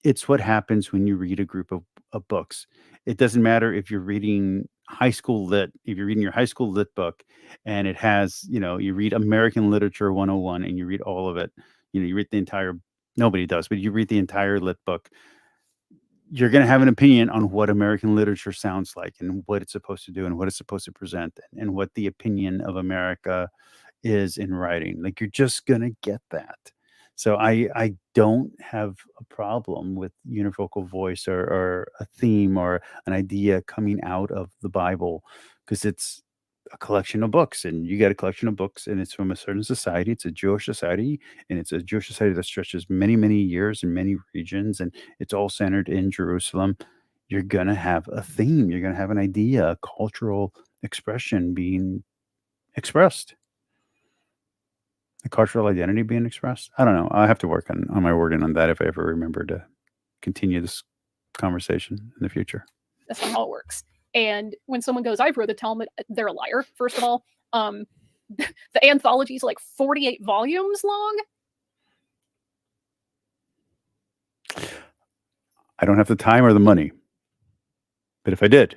It's what happens when you read a group of books. It doesn't matter if you're reading high school lit, if you're reading your high school lit book and it has, you read American Literature 101 and you read all of it, you read the entire, nobody does, but you read the entire lit book, you're going to have an opinion on what American literature sounds like and what it's supposed to do and what it's supposed to present and what the opinion of America is in writing. Like, you're just going to get that. So I don't have a problem with univocal voice or a theme or an idea coming out of the Bible, because it's a collection of books, and you get a collection of books, and it's from a certain society. It's a Jewish society, and it's a Jewish society that stretches many, many years in many regions, and it's all centered in Jerusalem. You're going to have a theme. You're going to have an idea, a cultural expression being expressed. The cultural identity being expressed. I don't know. I have to work on my wording on that if I ever remember to continue this conversation in the future. That's not how it works. And when someone goes, I've read the Talmud, they're a liar, first of all. The anthology is like 48 volumes long. I don't have the time or the money, but if I did,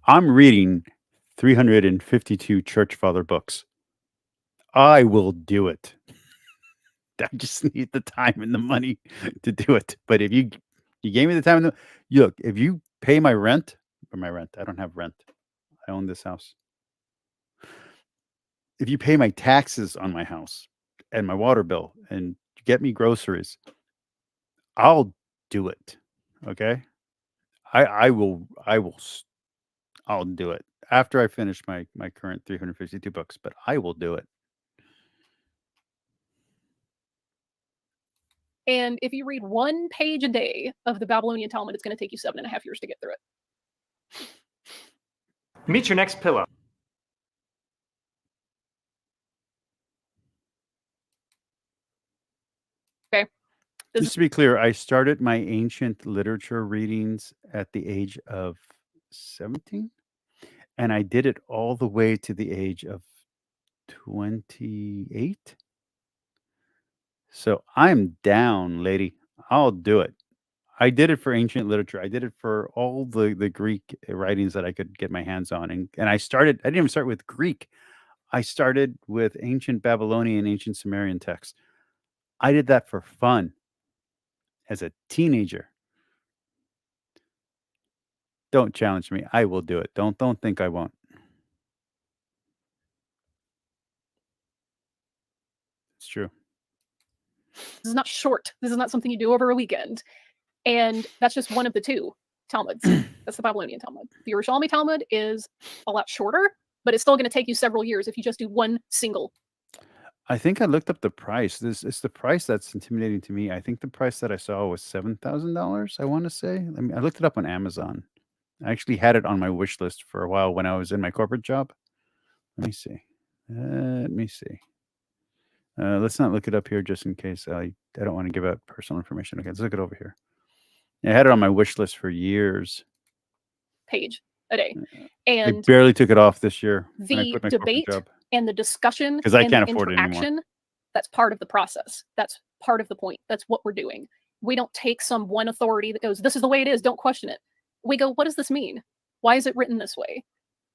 I'm reading 352 church father books. I will do it. I just need the time and the money to do it. But if you gave me the time and look, if you pay my rent, I don't have rent. I own this house. if you pay my taxes on my house and my water bill and get me groceries, I'll do it. Okay. I'll do it after I finish my current 352 books, but I will do it. And if you read 1 page a day of the Babylonian Talmud, it's going to take you 7.5 years to get through it. Meet your next pillow. Okay. Just to be clear, I started my ancient literature readings at the age of 17, and I did it all the way to the age of 28. So I'm down, lady. I'll do it. I did it for ancient literature. I did it for all the Greek writings that I could get my hands on. And I didn't even start with Greek. I started with ancient Babylonian, ancient Sumerian texts. I did that for fun as a teenager. Don't challenge me. I will do it. Don't think I won't. It's true. This is not short. This is not something you do over a weekend. And that's just one of the 2 Talmuds. That's the Babylonian Talmud. The Yerushalmi Talmud is a lot shorter, but it's still going to take you several years if you just do one single. I think I looked up the price. It's the price that's intimidating to me. I think the price that I saw was $7,000. I want to say. I looked it up on Amazon. I actually had it on my wish list for a while when I was in my corporate job. Let me see. Let's not look it up here just in case. I don't want to give out personal information. Okay, let's look it over here. I had it on my wish list for years. Page a day. I And barely took it off this year. when I the quit my corporate debate job. and the discussion because I and can't the afford it anymore. interaction, that's part of the process. That's part of the point. That's what we're doing. We don't take some one authority that goes, this is the way it is, don't question it. We go, what does this mean? Why is it written this way?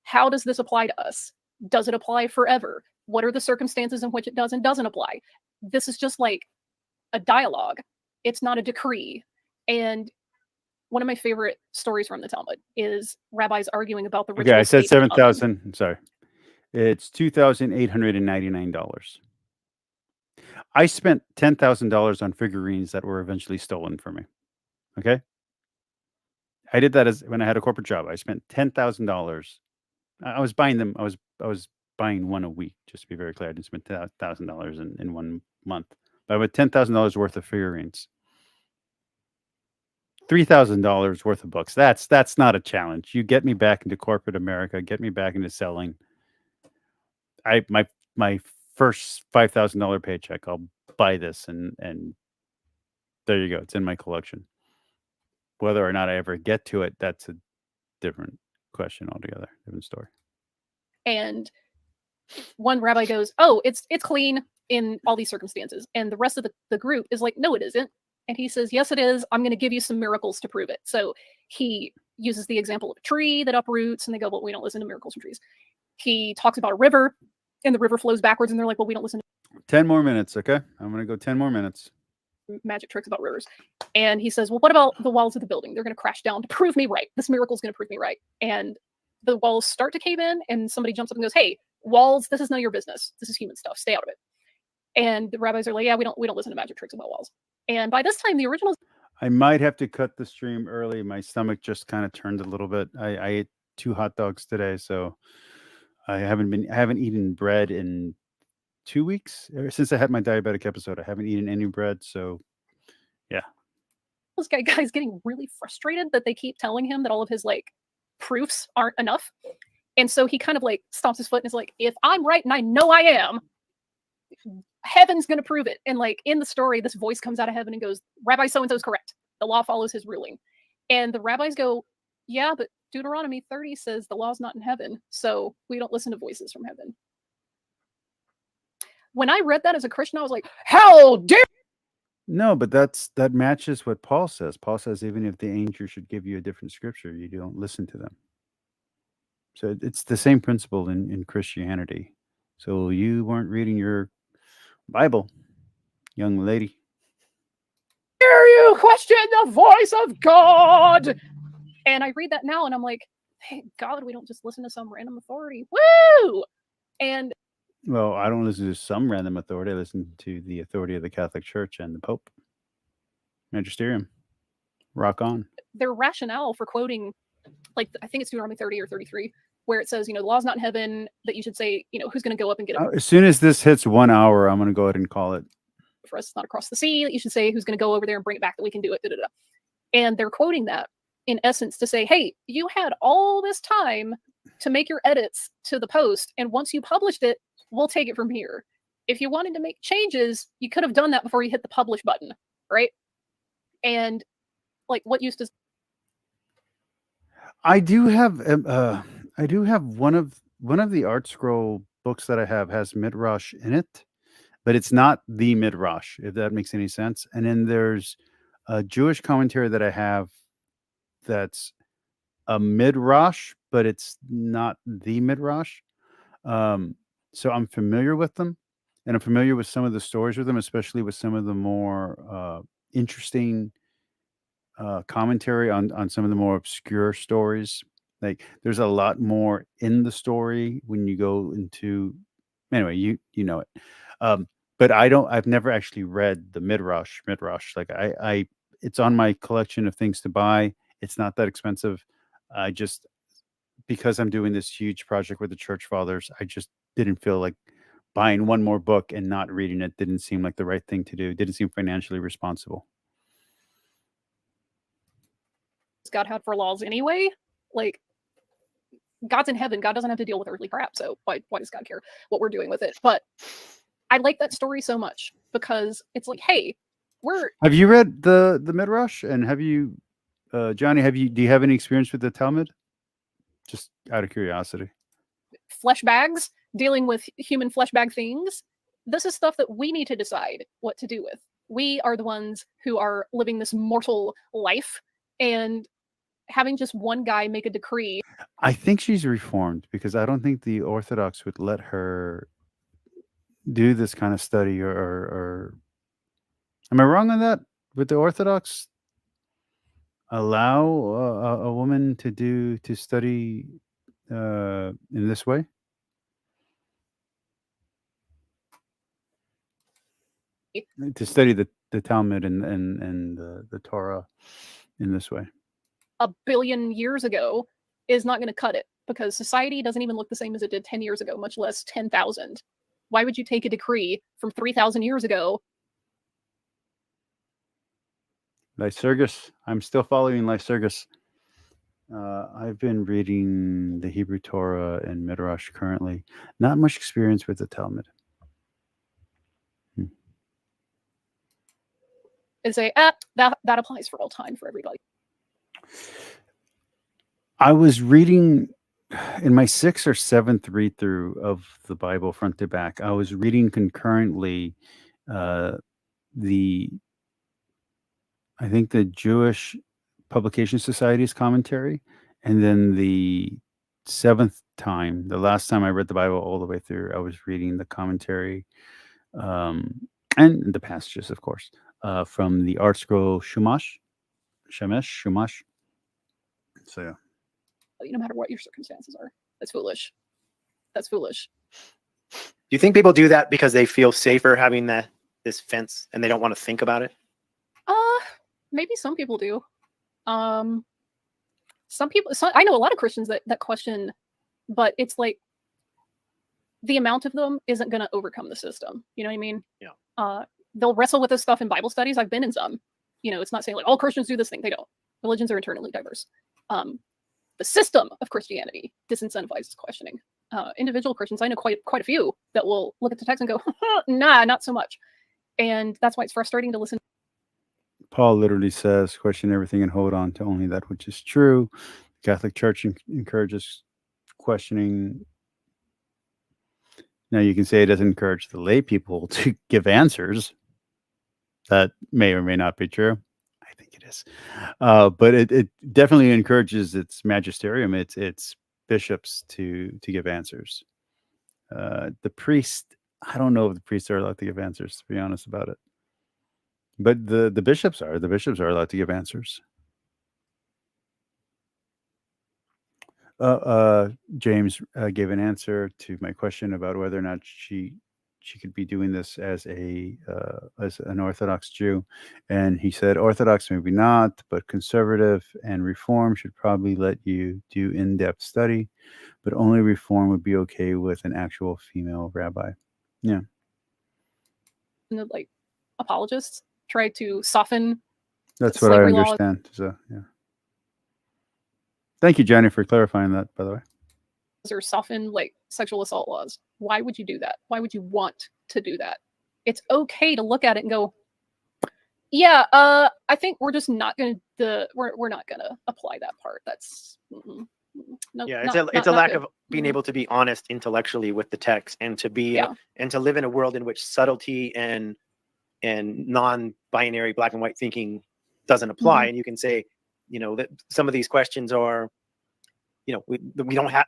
How does this apply to us? Does it apply forever? What are the circumstances in which it does and doesn't apply? This is just like a dialogue. It's not a decree. And one of my favorite stories from the Talmud is rabbis arguing about the ritual. Okay, I said state of the oven. 7,000. I'm sorry. It's $2,899. I spent $10,000 on figurines that were eventually stolen from me. Okay. I did that when I had a corporate job. I spent $10,000. I was buying them. I was buying one a week, just to be very clear. I didn't spend $1,000 in 1 month. But I had $10,000 worth of figurines. $3,000 worth of books. That's not a challenge. You get me back into corporate America, get me back into selling. My first $5,000 paycheck, I'll buy this and there you go. It's in my collection. Whether or not I ever get to it, that's a different question altogether, different story. And one rabbi goes, oh, it's clean in all these circumstances. And the rest of the group is like, no, it isn't. And he says, yes, it is. I'm going to give you some miracles to prove it. So he uses the example of a tree that uproots, and they go, well, we don't listen to miracles from trees. He talks about a river, and the river flows backwards, and they're like, well, we don't listen to 10 more minutes, okay? I'm going to go 10 more minutes. magic tricks about rivers. And he says, well, what about the walls of the building? They're going to crash down to prove me right. This miracle is going to prove me right. And the walls start to cave in, and somebody jumps up and goes, hey, walls, this is none of your business. This is human stuff. Stay out of it. And the rabbis are like, yeah, we don't listen to magic tricks about walls. And by this time, the original. I might have to cut the stream early. My stomach just kind of turned a little bit. I ate 2 hot dogs today, so I haven't eaten bread in 2 weeks. Since I had my diabetic episode, I haven't eaten any bread. So, yeah. This guy's getting really frustrated that they keep telling him that all of his proofs aren't enough. And so he kind of stomps his foot and is like, if I'm right and I know I am, heaven's going to prove it. And in the story, this voice comes out of heaven and goes, Rabbi so-and-so is correct. The law follows his ruling. And the rabbis go, yeah, but Deuteronomy 30 says the law's not in heaven. So we don't listen to voices from heaven. When I read that as a Christian, I was like, how dare. No, but that matches what Paul says. Paul says, even if the angel should give you a different scripture, you don't listen to them. So it's the same principle in Christianity. So you weren't reading your Bible, young lady. Dare you question the voice of God? And I read that now and I'm like, hey, God, we don't just listen to some random authority. Woo! And Well, I don't listen to some random authority. I listen to the authority of the Catholic Church and the Pope. Magisterium. Rock on. Their rationale for quoting, like, I think it's Deuteronomy 30 or 33, where it says, the law's not in heaven, that you should say, who's going to go up and get it As soon as this hits 1 hour, I'm going to go ahead and call it. for us, not across the sea, that you should say who's going to go over there and bring it back, that we can do it. Da, da, da. And they're quoting that in essence to say, hey, you had all this time to make your edits to the post, and once you published it, we'll take it from here. If you wanted to make changes, you could have done that before you hit the publish button, right? And like, what use does I do have one of the Art Scroll books that I have has Midrash in it, but it's not the Midrash, if that makes any sense. And then there's a Jewish commentary that I have that's a Midrash, but it's not the Midrash. So I'm familiar with them, and I'm familiar with some of the stories with them, especially with some of the more interesting commentary on some of the more obscure stories. Like there's a lot more in the story when you go into. Anyway, you know it. But I've never actually read the Midrash. Like I it's on my collection of things to buy. It's not that expensive. I just, because I'm doing this huge project with the church fathers, I just didn't feel like buying one more book and not reading it. Didn't seem like the right thing to do. It didn't seem financially responsible. God have for laws anyway? Like, God's in heaven. God doesn't have to deal with earthly crap. So why does God care what we're doing with it? But I like that story so much because it's like, hey, Have you read the Midrash? And have you, Johnny? Do you have any experience with the Talmud? Just out of curiosity. Flesh bags, dealing with human flesh bag things. This is stuff that we need to decide what to do with. We are the ones who are living this mortal life, and having just one guy make a decree. I think she's reformed, because I don't think the Orthodox would let her do this kind of study, or am I wrong on that? Would the Orthodox allow a woman to study in this way? To study the Talmud and the Torah in this way? A billion years ago is not going to cut it, because society doesn't even look the same as it did 10 years ago, much less 10,000. Why would you take a decree from 3,000 years ago? Lycurgus. I'm still following Lycurgus. I've been reading the Hebrew Torah and Midrash currently. Not much experience with the Talmud. And say, that applies for all time for everybody. I was reading in my 6th or 7th read through of the Bible front to back. I was reading concurrently I think the Jewish Publication Society's commentary, and then the 7th time, the last time I read the Bible all the way through, I was reading the commentary and the passages, of course, from the Art Scroll Shumash. So yeah. No matter what your circumstances are, that's foolish. That's foolish. Do you think people do that because they feel safer having this fence and they don't want to think about it? Maybe some people do. Some people. I know a lot of Christians that question, but it's like the amount of them isn't going to overcome the system. You know what I mean? Yeah. They'll wrestle with this stuff in Bible studies. I've been in some. It's not saying like all Christians do this thing. They don't. Religions are internally diverse. The system of Christianity disincentivizes questioning. Individual Christians, I know quite a few that will look at the text and go, nah, not so much. And that's why it's frustrating to listen. Paul literally says, question everything and hold on to only that which is true. The Catholic Church encourages questioning. Now, you can say it doesn't encourage the lay people to give answers. That may or may not be true. I think it is. But it definitely encourages its magisterium, its bishops to give answers. The priest, I don't know if the priests are allowed to give answers, to be honest about it. But the bishops are. The bishops are allowed to give answers. James gave an answer to my question about whether or not she could be doing this as an Orthodox Jew, and he said Orthodox maybe not, but conservative and Reform should probably let you do in-depth study, but only Reform would be okay with an actual female rabbi. Yeah, And the, like, apologists try to soften that's what I slavery laws. understand. So yeah, thank you, Jenny, for clarifying that. By the way. Or soften like sexual assault laws. Why would you do that? Why would you want to do that? It's okay to look at it and go, yeah, I think we're just not gonna we're not gonna apply that part. That's no. Yeah, it's a lack of being able to be honest intellectually with the text, and to be and to live in a world in which subtlety and non-binary black and white thinking doesn't apply. And you can say, that some of these questions are, we don't have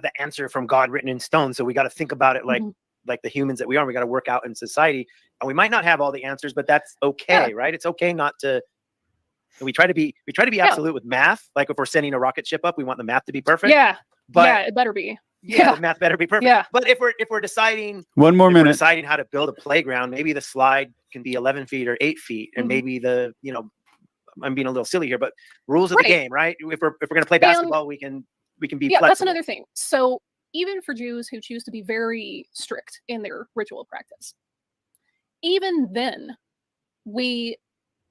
the answer from God written in stone, so we got to think about it like the humans that we are. We got to work out in society, and we might not have all the answers, but that's okay, right? It's okay not to. We try to be absolute with math. Like if we're sending a rocket ship up, we want the math to be perfect. Yeah, but yeah, it better be. The math better be perfect. Yeah. But if we're deciding we're deciding how to build a playground, maybe the slide can be 11 feet or 8 feet, and maybe I'm being a little silly here, but rules of the game, right? If we're going to play basketball, we can be flexible. That's another thing. So even for Jews who choose to be very strict in their ritual practice, even then, we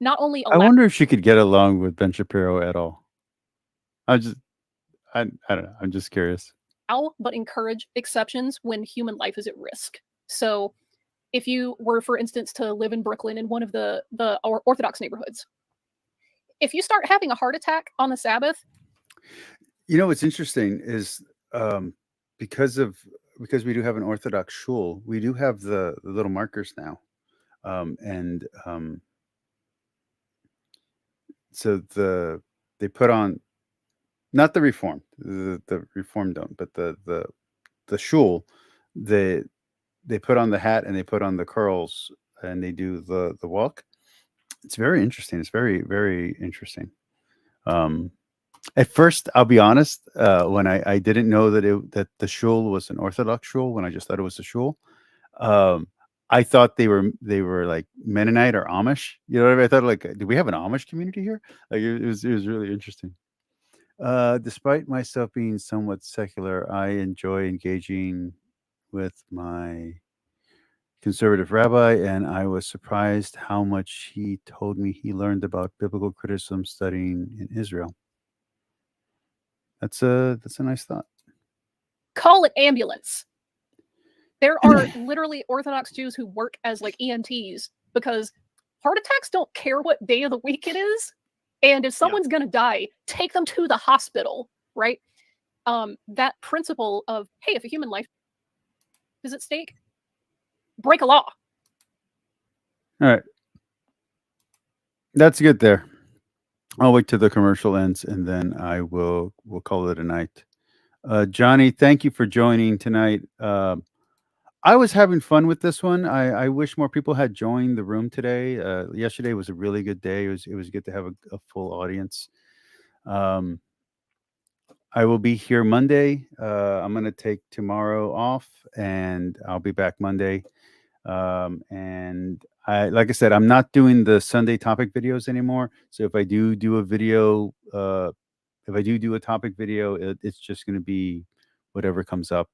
not only I wonder if she could get along with Ben Shapiro at all. I don't know. I'm just curious. But encourage exceptions when human life is at risk. So if you were, for instance, to live in Brooklyn in one of the Orthodox neighborhoods, if you start having a heart attack on the Sabbath. What's interesting is because we do have an Orthodox shul, we do have the little markers now. So they put on, not the Reform, the Reform don't, but the shul, they put on the hat and they put on the curls and they do the walk. It's very interesting. It's very, very interesting. At first, I'll be honest, when I didn't know that the shul was an Orthodox shul, when I just thought it was a shul, I thought they were like Mennonite or Amish. You know what I mean? I thought, like, do we have an Amish community here? Like it was really interesting. Despite myself being somewhat secular, I enjoy engaging with my conservative rabbi, and I was surprised how much he told me he learned about biblical criticism studying in Israel. That's a nice thought. Call it ambulance. There are literally Orthodox Jews who work as like EMTs because heart attacks don't care what day of the week it is. And if someone's going to die, take them to the hospital, right? That principle of, hey, if a human life is at stake, break a law. All right. That's good there. I'll wait till the commercial ends and then we'll call it a night. Johnny, thank you for joining tonight. I was having fun with this one. I wish more people had joined the room today. Yesterday was a really good day. It was good to have a full audience. I will be here Monday. I'm going to take tomorrow off and I'll be back Monday. And like I said, I'm not doing the Sunday topic videos anymore. So if I do a video, if I do a topic video, it's just going to be whatever comes up.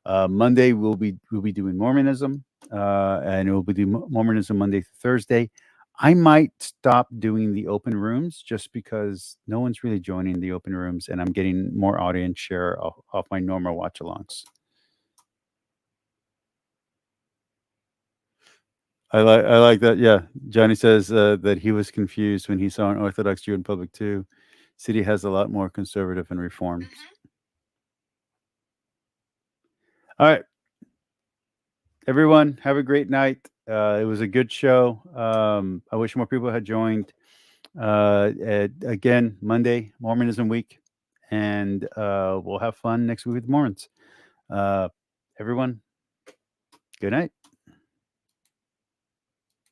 Monday we'll be doing Mormonism, and it will be Mormonism Monday through Thursday. I might stop doing the open rooms just because no one's really joining the open rooms, and I'm getting more audience share off my normal watch-alongs. I like that. Yeah, Johnny says that he was confused when he saw an Orthodox Jew in public too. City has a lot more conservative and Reform. All right, everyone, have a great night. It was a good show. I wish more people had joined. Again, Monday, Mormonism week, and we'll have fun next week with Mormons. Everyone, good night.